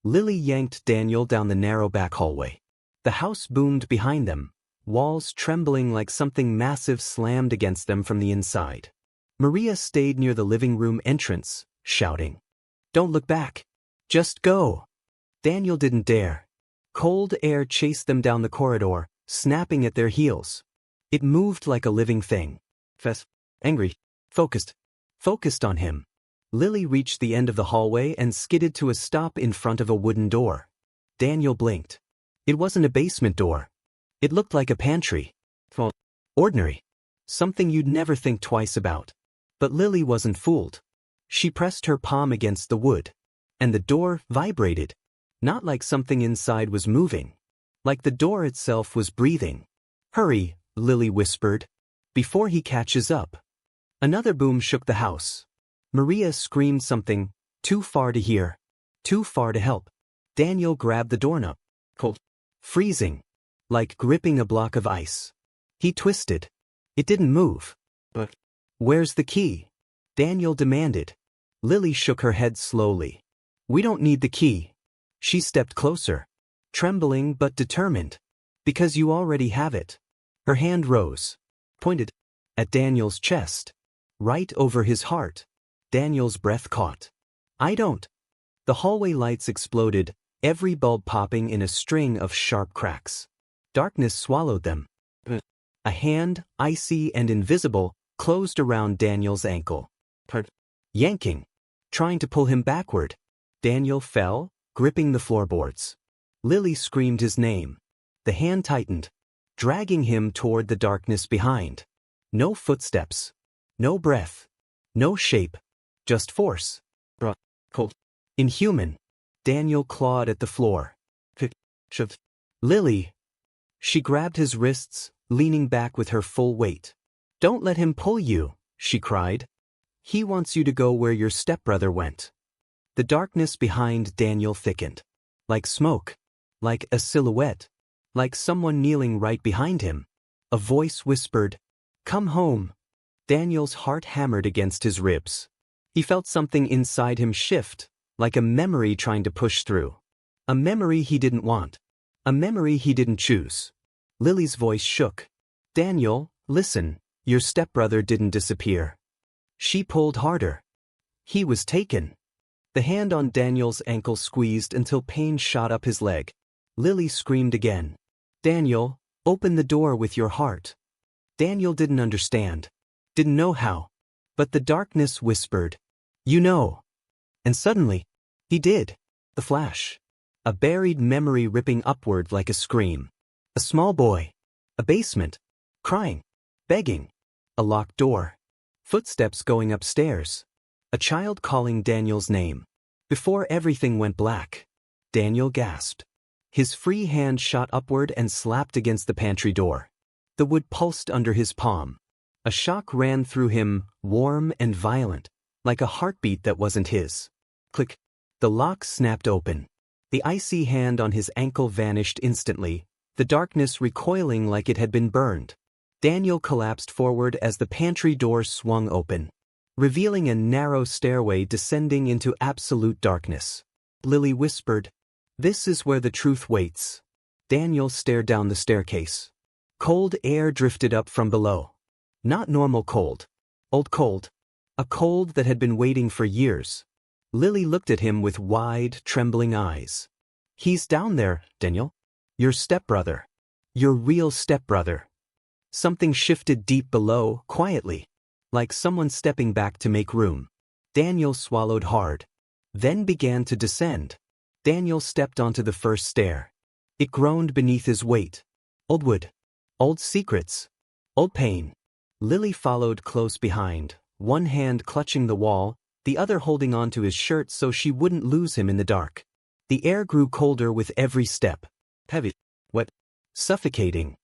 Lily yanked Daniel down the narrow back hallway. The house boomed behind them, walls trembling like something massive slammed against them from the inside. Maria stayed near the living room entrance, shouting, "Don't look back. Just go." Daniel didn't dare. Cold air chased them down the corridor, snapping at their heels. It moved like a living thing. Angry. Focused on him. Lily reached the end of the hallway and skidded to a stop in front of a wooden door. Daniel blinked. It wasn't a basement door. It looked like a pantry. Ordinary. Something you'd never think twice about. But Lily wasn't fooled. She pressed her palm against the wood. And the door vibrated. Not like something inside was moving. Like the door itself was breathing. "Hurry," Lily whispered. "Before he catches up." Another boom shook the house. Maria screamed something, too far to hear. Too far to help. Daniel grabbed the doorknob. Cold. Freezing. Like gripping a block of ice. He twisted. It didn't move. "But where's the key?" Daniel demanded. Lily shook her head slowly. "We don't need the key." She stepped closer. Trembling but determined. "Because you already have it." Her hand rose. Pointed. At Daniel's chest. Right over his heart. Daniel's breath caught. "I don't." The hallway lights exploded, every bulb popping in a string of sharp cracks. Darkness swallowed them. A hand, icy and invisible, closed around Daniel's ankle. Yanking. Trying to pull him backward. Daniel fell, gripping the floorboards. Lily screamed his name. The hand tightened, dragging him toward the darkness behind. No footsteps. No breath. No shape. Just force. Cold. Inhuman. Daniel clawed at the floor. Lily. She grabbed his wrists, leaning back with her full weight. Don't let him pull you, she cried. He wants you to go where your stepbrother went. The darkness behind Daniel thickened. Like smoke. Like a silhouette. Like someone kneeling right behind him. A voice whispered, "Come home." Daniel's heart hammered against his ribs. He felt something inside him shift, like a memory trying to push through. A memory he didn't want. A memory he didn't choose. Lily's voice shook. "Daniel, listen, your stepbrother didn't disappear." She pulled harder. He was taken. The hand on Daniel's ankle squeezed until pain shot up his leg. Lily screamed again. "Daniel, open the door with your heart." Daniel didn't understand. Didn't know how. But the darkness whispered, "You know." And suddenly, he did. The flash. A buried memory ripping upward like a scream. A small boy. A basement. Crying. Begging. A locked door. Footsteps going upstairs. A child calling Daniel's name. Before everything went black, Daniel gasped. His free hand shot upward and slapped against the pantry door. The wood pulsed under his palm. A shock ran through him, warm and violent, like a heartbeat that wasn't his. Click. The lock snapped open. The icy hand on his ankle vanished instantly, the darkness recoiling like it had been burned. Daniel collapsed forward as the pantry door swung open, revealing a narrow stairway descending into absolute darkness. Lily whispered, "This is where the truth waits." Daniel stared down the staircase. Cold air drifted up from below. Not normal cold. Old cold. A cold that had been waiting for years. Lily looked at him with wide, trembling eyes. "He's down there, Daniel. Your stepbrother. Your real stepbrother." Something shifted deep below, quietly, like someone stepping back to make room. Daniel swallowed hard. Then began to descend. Daniel stepped onto the first stair. It groaned beneath his weight. Old wood. Old secrets. Old pain. Lily followed close behind, one hand clutching the wall, the other holding onto his shirt so she wouldn't lose him in the dark. The air grew colder with every step. Heavy. Wet. Suffocating.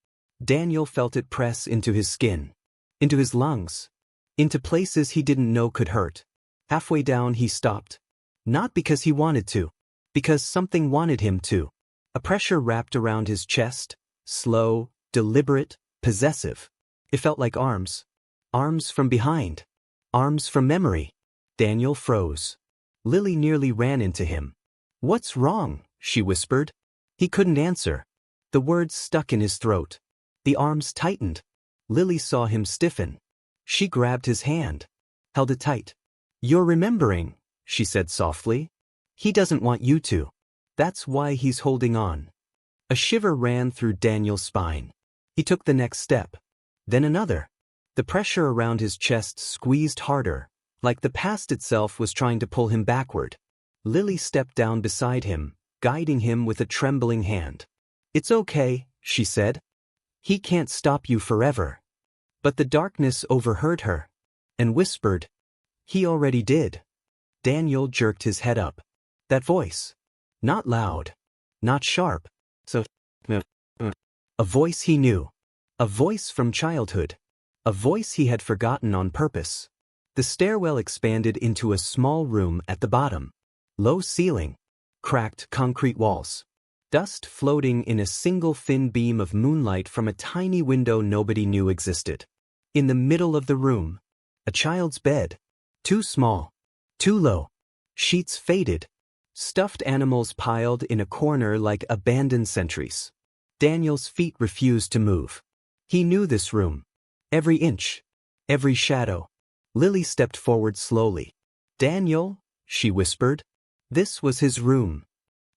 Daniel felt it press into his skin. Into his lungs. Into places he didn't know could hurt. Halfway down he stopped. Not because he wanted to. Because something wanted him to. A pressure wrapped around his chest. Slow, deliberate, possessive. It felt like arms. Arms from behind. Arms from memory. Daniel froze. Lily nearly ran into him. "What's wrong?" she whispered. He couldn't answer. The words stuck in his throat. The arms tightened. Lily saw him stiffen. She grabbed his hand. Held it tight. "You're remembering," she said softly. "He doesn't want you to. That's why he's holding on." A shiver ran through Daniel's spine. He took the next step. Then another. The pressure around his chest squeezed harder, like the past itself was trying to pull him backward. Lily stepped down beside him, guiding him with a trembling hand. "It's okay," she said. "He can't stop you forever." But the darkness overheard her, and whispered, "He already did." Daniel jerked his head up. That voice. Not loud. Not sharp. A voice he knew. A voice from childhood. A voice he had forgotten on purpose. The stairwell expanded into a small room at the bottom. Low ceiling. Cracked concrete walls. Dust floating in a single thin beam of moonlight from a tiny window nobody knew existed. In the middle of the room, a child's bed. Too small. Too low. Sheets faded. Stuffed animals piled in a corner like abandoned sentries. Daniel's feet refused to move. He knew this room. Every inch. Every shadow. Lily stepped forward slowly. "Daniel," she whispered. This was his room.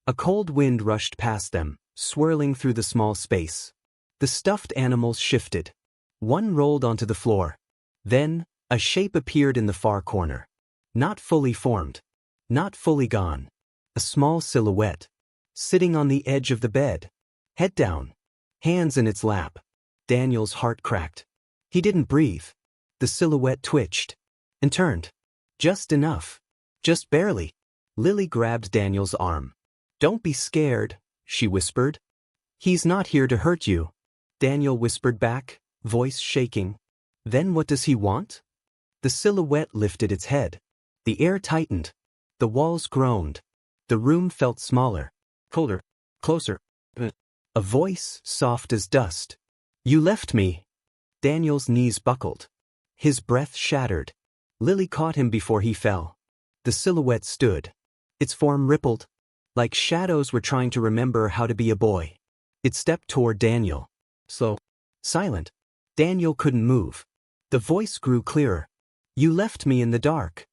A cold wind rushed past them, swirling through the small space. The stuffed animals shifted. One rolled onto the floor. Then, a shape appeared in the far corner. Not fully formed. Not fully gone. A small silhouette. Sitting on the edge of the bed. Head down. Hands in its lap. Daniel's heart cracked. He didn't breathe. The silhouette twitched. And turned. Just enough. Just barely. Lily grabbed Daniel's arm. "Don't be scared," she whispered. "He's not here to hurt you." Daniel whispered back, voice shaking. Then what does he want? The silhouette lifted its head. The air tightened. The walls groaned. The room felt smaller, colder, closer. A voice, soft as dust. You left me. Daniel's knees buckled. His breath shattered. Lily caught him before he fell. The silhouette stood. Its form rippled, like shadows were trying to remember how to be a boy. It stepped toward Daniel. Slow. Silent. Daniel couldn't move. The voice grew clearer. You left me in the dark.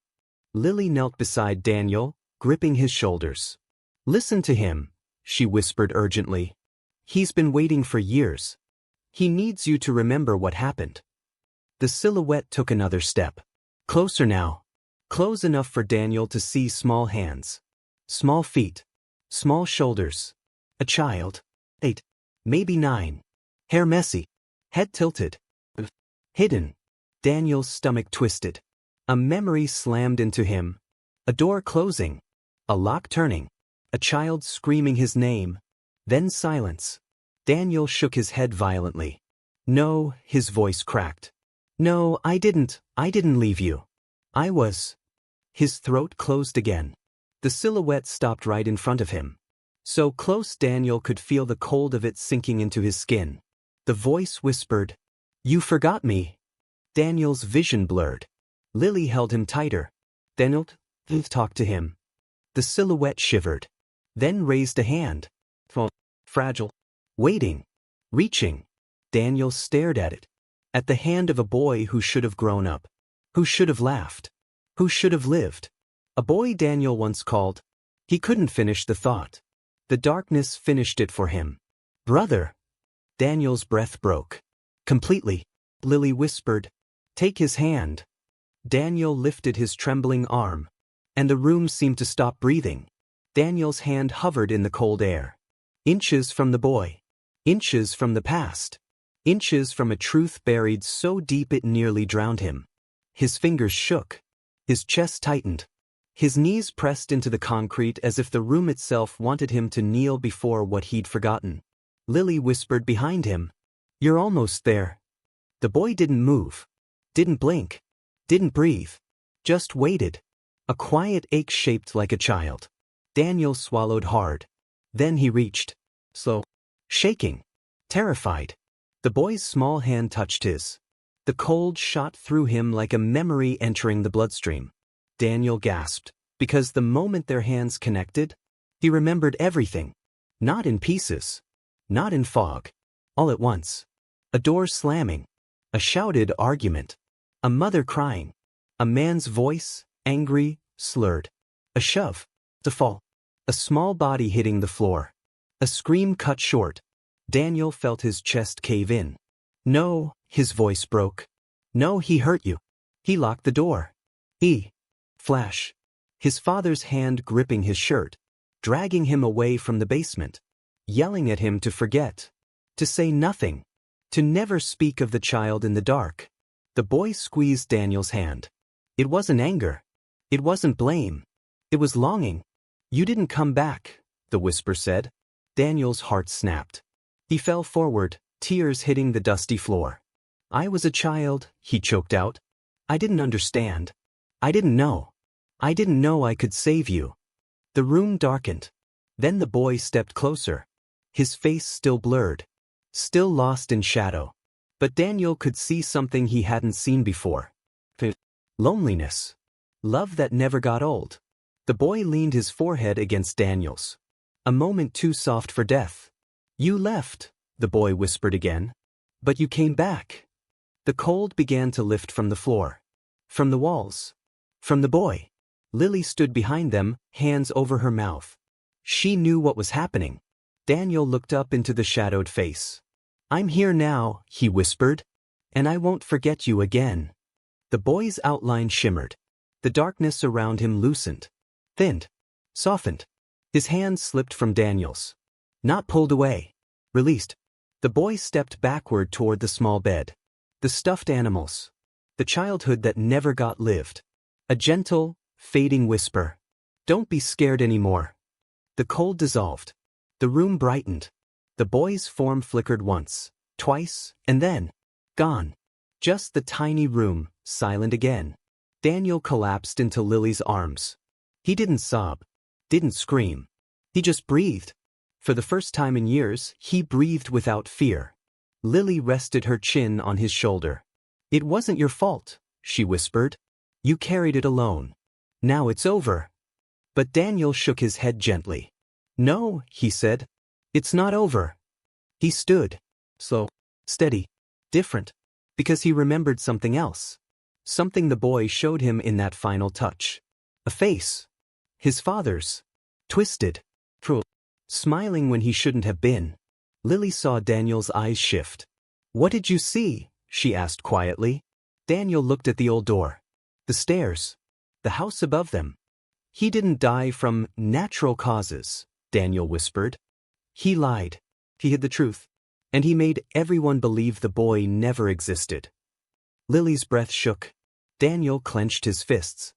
Lily knelt beside Daniel, gripping his shoulders. Listen to him, she whispered urgently. He's been waiting for years. He needs you to remember what happened. The silhouette took another step. Closer now. Close enough for Daniel to see small hands. Small feet. Small shoulders. A child. 8. Maybe 9. Hair messy. Head tilted. Hidden. Daniel's stomach twisted. A memory slammed into him. A door closing. A lock turning. A child screaming his name. Then silence. Daniel shook his head violently. No, his voice cracked. No, I didn't leave you. I was. His throat closed again. The silhouette stopped right in front of him. So close Daniel could feel the cold of it sinking into his skin. The voice whispered, You forgot me. Daniel's vision blurred. Lily held him tighter. Daniel talked to him. The silhouette shivered. Then raised a hand. Fragile. Waiting. Reaching. Daniel stared at it. At the hand of a boy who should have grown up. Who should have laughed. Who should have lived. A boy Daniel once called. He couldn't finish the thought. The darkness finished it for him. Brother. Daniel's breath broke. Completely. Lily whispered, Take his hand. Daniel lifted his trembling arm. And the room seemed to stop breathing. Daniel's hand hovered in the cold air. Inches from the boy. Inches from the past. Inches from a truth buried so deep it nearly drowned him. His fingers shook. His chest tightened. His knees pressed into the concrete as if the room itself wanted him to kneel before what he'd forgotten. Lily whispered behind him, You're almost there. The boy didn't move. Didn't blink. Didn't breathe. Just waited. A quiet ache shaped like a child. Daniel swallowed hard. Then he reached. Slow. Shaking. Terrified. The boy's small hand touched his. The cold shot through him like a memory entering the bloodstream. Daniel gasped, because the moment their hands connected, he remembered everything. Not in pieces. Not in fog. All at once. A door slamming. A shouted argument. A mother crying. A man's voice, angry, slurred. A shove. A fall. A small body hitting the floor. A scream cut short. Daniel felt his chest cave in. No, his voice broke. No, he hurt you. He locked the door. Flash. His father's hand gripping his shirt, dragging him away from the basement, yelling at him to forget, to say nothing, to never speak of the child in the dark. The boy squeezed Daniel's hand. It wasn't anger. It wasn't blame. It was longing. You didn't come back, the whisper said. Daniel's heart snapped. He fell forward, tears hitting the dusty floor. I was a child, he choked out. I didn't understand. I didn't know. I didn't know I could save you. The room darkened. Then the boy stepped closer. His face still blurred. Still lost in shadow. But Daniel could see something he hadn't seen before. Loneliness. Love that never got old. The boy leaned his forehead against Daniel's. A moment too soft for death. You left, the boy whispered again. But you came back. The cold began to lift from the floor. From the walls. From the boy. Lily stood behind them, hands over her mouth. She knew what was happening. Daniel looked up into the shadowed face. I'm here now, he whispered. And I won't forget you again. The boy's outline shimmered. The darkness around him loosened. Thinned. Softened. His hand slipped from Daniel's. Not pulled away. Released. The boy stepped backward toward the small bed. The stuffed animals. The childhood that never got lived. A gentle, fading whisper. Don't be scared anymore. The cold dissolved. The room brightened. The boy's form flickered once, twice, and then, gone. Just the tiny room, silent again. Daniel collapsed into Lily's arms. He didn't sob, didn't scream. He just breathed. For the first time in years, he breathed without fear. Lily rested her chin on his shoulder. "It wasn't your fault," she whispered. "You carried it alone. Now it's over." But Daniel shook his head gently. "No," he said. "It's not over." He stood. Slow, steady, different. Because he remembered something else. Something the boy showed him in that final touch. A face. His father's. Twisted. Cruel. Smiling when he shouldn't have been. Lily saw Daniel's eyes shift. "What did you see?" she asked quietly. Daniel looked at the old door. The stairs. The house above them. "He didn't die from natural causes," Daniel whispered. "He lied. He hid the truth. And he made everyone believe the boy never existed." Lily's breath shook. Daniel clenched his fists.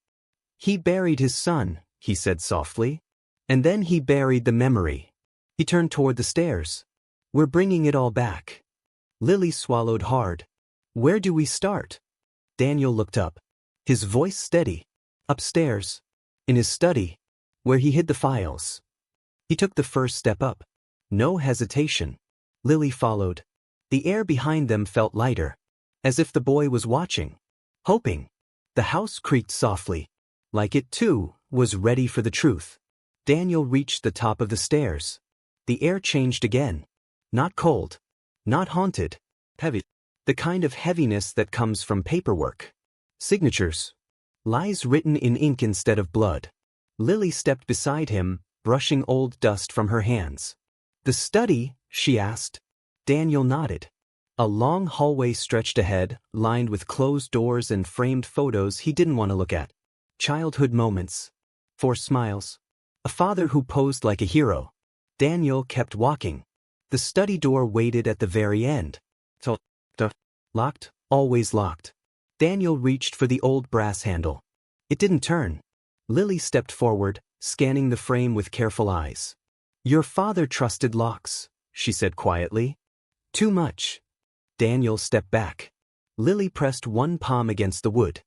"He buried his son," he said softly. "And then he buried the memory." He turned toward the stairs. "We're bringing it all back." Lily swallowed hard. "Where do we start?" Daniel looked up. His voice steady. "Upstairs. In his study. Where he hid the files." He took the first step up. No hesitation. Lily followed. The air behind them felt lighter. As if the boy was watching. Hoping. The house creaked softly. Like it, too, was ready for the truth. Daniel reached the top of the stairs. The air changed again. Not cold. Not haunted. Heavy. The kind of heaviness that comes from paperwork. Signatures. Lies written in ink instead of blood. Lily stepped beside him, brushing old dust from her hands. "The study?" she asked. Daniel nodded. A long hallway stretched ahead, lined with closed doors and framed photos he didn't want to look at. Childhood moments. Forced smiles. A father who posed like a hero. Daniel kept walking. The study door waited at the very end. Locked, always locked. Daniel reached for the old brass handle. It didn't turn. Lily stepped forward, scanning the frame with careful eyes. "Your father trusted locks," she said quietly. "Too much." Daniel stepped back. Lily pressed one palm against the wood.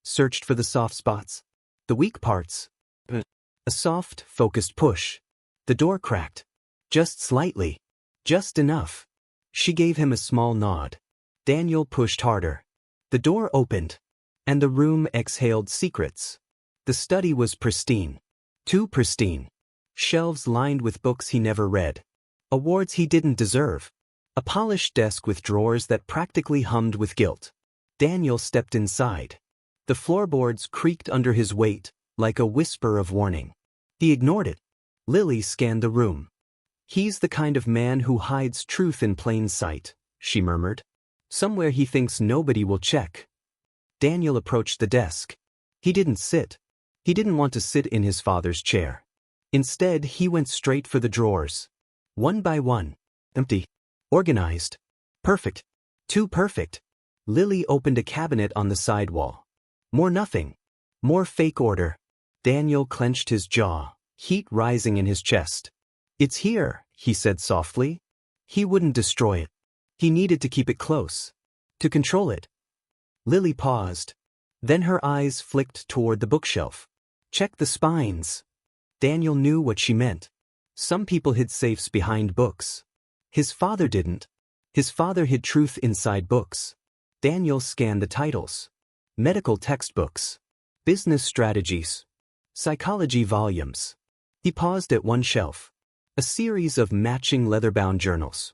Searched for the soft spots. The weak parts. A soft, focused push. The door cracked. Just slightly. Just enough. She gave him a small nod. Daniel pushed harder. The door opened. And the room exhaled secrets. The study was pristine. Too pristine. Shelves lined with books he never read. Awards he didn't deserve. A polished desk with drawers that practically hummed with guilt. Daniel stepped inside. The floorboards creaked under his weight, like a whisper of warning. He ignored it. Lily scanned the room. "He's the kind of man who hides truth in plain sight," she murmured. "Somewhere he thinks nobody will check." Daniel approached the desk. He didn't sit. He didn't want to sit in his father's chair. Instead, he went straight for the drawers. One by one. Empty. Organized. Perfect. Too perfect. Lily opened a cabinet on the side wall. More nothing. More fake order. Daniel clenched his jaw, heat rising in his chest. "It's here," he said softly. He wouldn't destroy it. He needed to keep it close. To control it. Lily paused. Then her eyes flicked toward the bookshelf. "Check the spines." Daniel knew what she meant. Some people hid safes behind books. His father didn't. His father hid truth inside books. Daniel scanned the titles. Medical textbooks. Business strategies. Psychology volumes. He paused at one shelf. A series of matching leather-bound journals.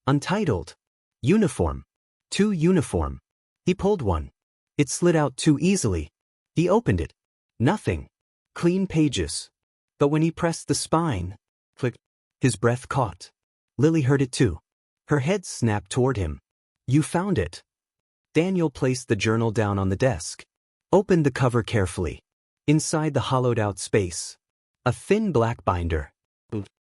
Untitled. Uniform. Too uniform. He pulled one. It slid out too easily. He opened it. Nothing. Clean pages. But when he pressed the spine, click, his breath caught. Lily heard it too. Her head snapped toward him. "You found it." Daniel placed the journal down on the desk. Opened the cover carefully. Inside the hollowed-out space. A thin black binder.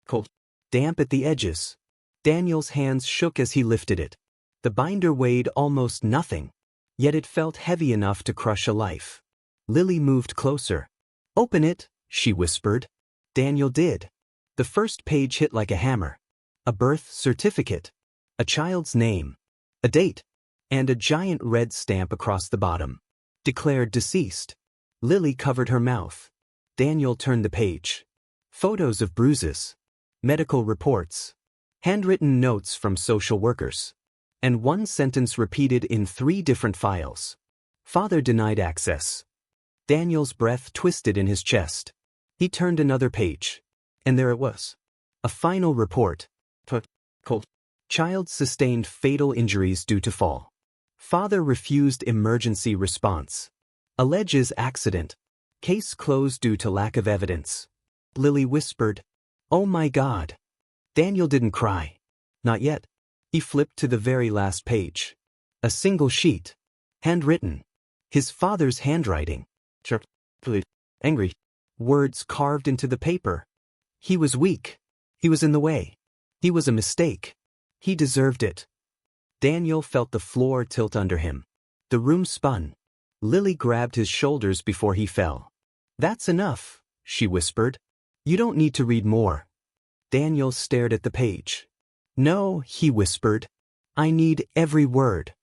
Cold. Damp at the edges. Daniel's hands shook as he lifted it. The binder weighed almost nothing. Yet it felt heavy enough to crush a life. Lily moved closer. "Open it," she whispered. Daniel did. The first page hit like a hammer. A birth certificate. A child's name. A date. and a giant red stamp across the bottom. Declared deceased. Lily covered her mouth. Daniel turned the page. Photos of bruises. Medical reports. Handwritten notes from social workers. And one sentence repeated in 3 different files. Father denied access. Daniel's breath twisted in his chest. He turned another page. And there it was. A final report. Child sustained fatal injuries due to fall. Father refused emergency response. Alleges accident. Case closed due to lack of evidence. Lily whispered, "Oh my God." Daniel didn't cry. Not yet. He flipped to the very last page. A single sheet. Handwritten. His father's handwriting. Angry. Words carved into the paper. He was weak. He was in the way. He was a mistake. He deserved it. Daniel felt the floor tilt under him. The room spun. Lily grabbed his shoulders before he fell. "That's enough," she whispered. "You don't need to read more." Daniel stared at the page. "No," he whispered. "I need every word."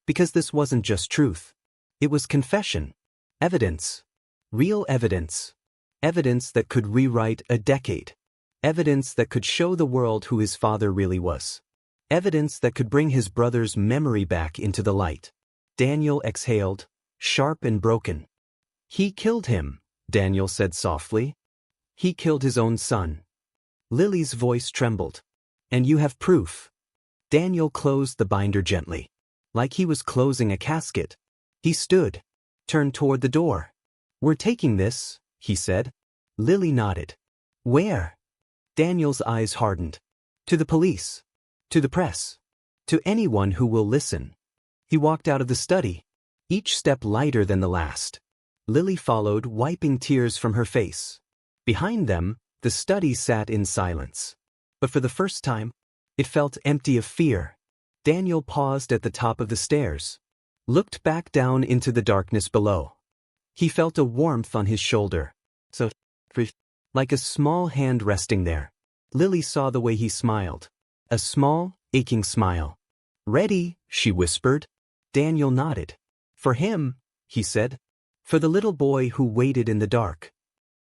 Because this wasn't just truth. It was confession. Evidence. Real evidence. Evidence that could rewrite a decade. Evidence that could show the world who his father really was. Evidence that could bring his brother's memory back into the light. Daniel exhaled, sharp and broken. "He killed him," Daniel said softly. "He killed his own son." Lily's voice trembled. "And you have proof." Daniel closed the binder gently. Like he was closing a casket. He stood. Turned toward the door. "We're taking this," he said. Lily nodded. "Where?" Daniel's eyes hardened. "To the police. To the press. To anyone who will listen." He walked out of the study. Each step lighter than the last. Lily followed, wiping tears from her face. Behind them, the study sat in silence. But for the first time, it felt empty of fear. Daniel paused at the top of the stairs. Looked back down into the darkness below. He felt a warmth on his shoulder. Like a small hand resting there. Lily saw the way he smiled. A small, aching smile. "Ready," she whispered. Daniel nodded. "For him," he said. "For the little boy who waited in the dark."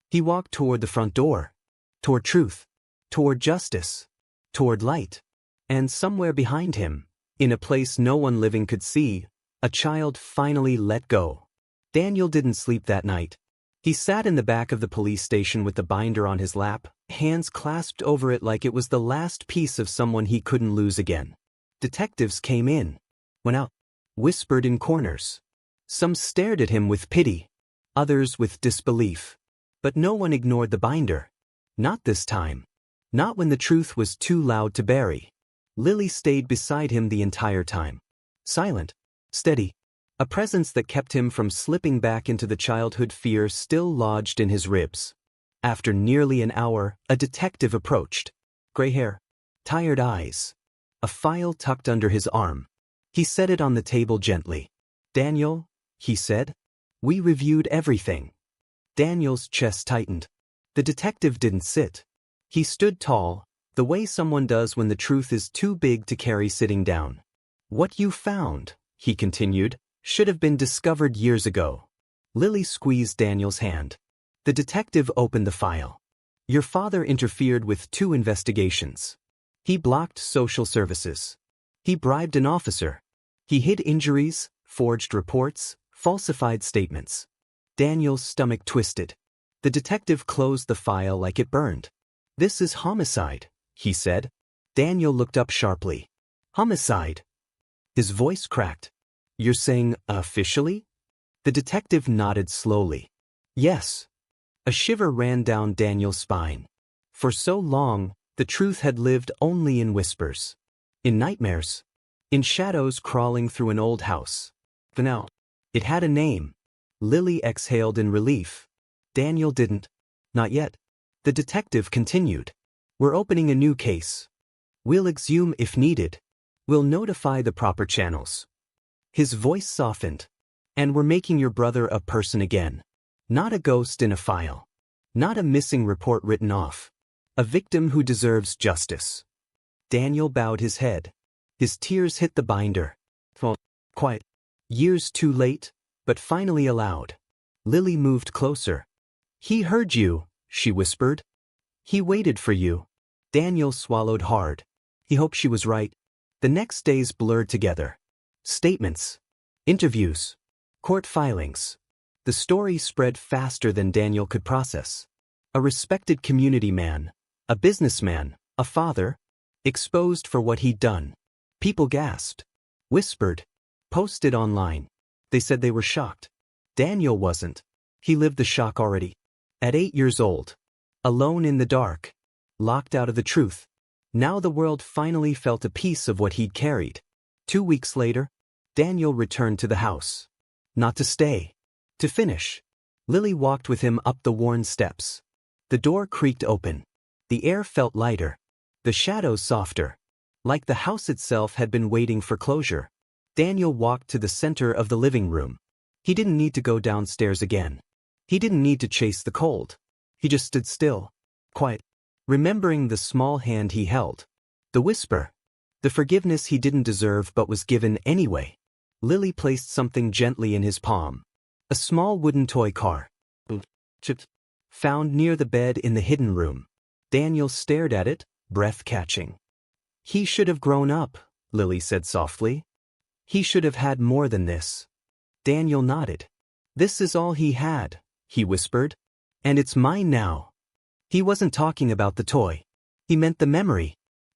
He walked toward the front door. Toward truth. Toward justice. Toward light. And somewhere behind him, in a place no one living could see, a child finally let go. Daniel didn't sleep that night. He sat in the back of the police station with the binder on his lap, hands clasped over it like it was the last piece of someone he couldn't lose again. Detectives came in. Went out. Whispered in corners. Some stared at him with pity. Others with disbelief. But no one ignored the binder. Not this time. Not when the truth was too loud to bury. Lily stayed beside him the entire time. Silent. Steady. A presence that kept him from slipping back into the childhood fear still lodged in his ribs. After nearly an hour, a detective approached. Gray hair. Tired eyes. A file tucked under his arm. He set it on the table gently. "Daniel," he said, "we reviewed everything." Daniel's chest tightened. The detective didn't sit. He stood tall, the way someone does when the truth is too big to carry sitting down. "What you found," he continued, "should have been discovered years ago." Lily squeezed Daniel's hand. The detective opened the file. "Your father interfered with 2 investigations. He blocked social services. He bribed an officer. He hid injuries, forged reports, falsified statements." Daniel's stomach twisted. The detective closed the file like it burned. "This is homicide," he said. Daniel looked up sharply. "Homicide?" His voice cracked. "You're saying officially?" The detective nodded slowly. "Yes." A shiver ran down Daniel's spine. For so long, the truth had lived only in whispers. In nightmares. In shadows crawling through an old house. But now, it had a name. Lily exhaled in relief. Daniel didn't. Not yet. The detective continued. "We're opening a new case. We'll exhume if needed. We'll notify the proper channels." His voice softened. "And we're making your brother a person again. Not a ghost in a file. Not a missing report written off. A victim who deserves justice." Daniel bowed his head. His tears hit the binder. Quiet. Years too late, but finally allowed. Lily moved closer. He heard you, she whispered. He waited for you. Daniel swallowed hard. He hoped she was right. The next days blurred together. Statements. Interviews. Court filings. The story spread faster than Daniel could process. A respected community man, a businessman, a father, exposed for what he'd done. People gasped, whispered, posted online. They said they were shocked. Daniel wasn't. He lived the shock already. At 8 years old. Alone in the dark. Locked out of the truth. Now the world finally felt a piece of what he'd carried. 2 weeks later, Daniel returned to the house. Not to stay. To finish. Lily walked with him up the worn steps. The door creaked open. The air felt lighter. The shadows softer. Like the house itself had been waiting for closure. Daniel walked to the center of the living room. He didn't need to go downstairs again. He didn't need to chase the cold. He just stood still. Quiet. Remembering the small hand he held. The whisper. The forgiveness he didn't deserve but was given anyway. Lily placed something gently in his palm. A small wooden toy car. Chipped. Found near the bed in the hidden room. Daniel stared at it, breath catching. He should have grown up, Lily said softly. He should have had more than this. Daniel nodded. This is all he had, he whispered. And it's mine now. He wasn't talking about the toy. He meant the memory.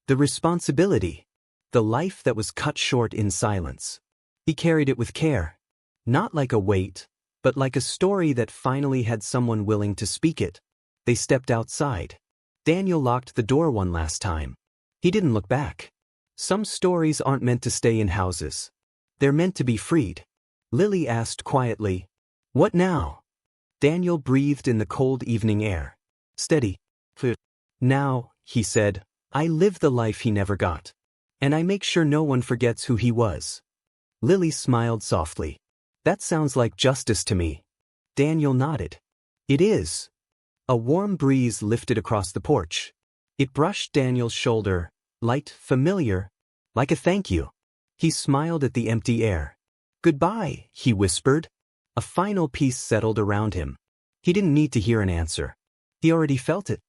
The responsibility. The life that was cut short in silence. He carried it with care. Not like a weight, but like a story that finally had someone willing to speak it. They stepped outside. Daniel locked the door one last time. He didn't look back. Some stories aren't meant to stay in houses. They're meant to be freed. Lily asked quietly, "What now?" Daniel breathed in the cold evening air. Steady. Clear. Now, he said, I live the life he never got. And I make sure no one forgets who he was. Lily smiled softly. That sounds like justice to me. Daniel nodded. It is. A warm breeze lifted across the porch. It brushed Daniel's shoulder, light, familiar, like a thank you. He smiled at the empty air. Goodbye, he whispered. A final peace settled around him. He didn't need to hear an answer. He already felt it.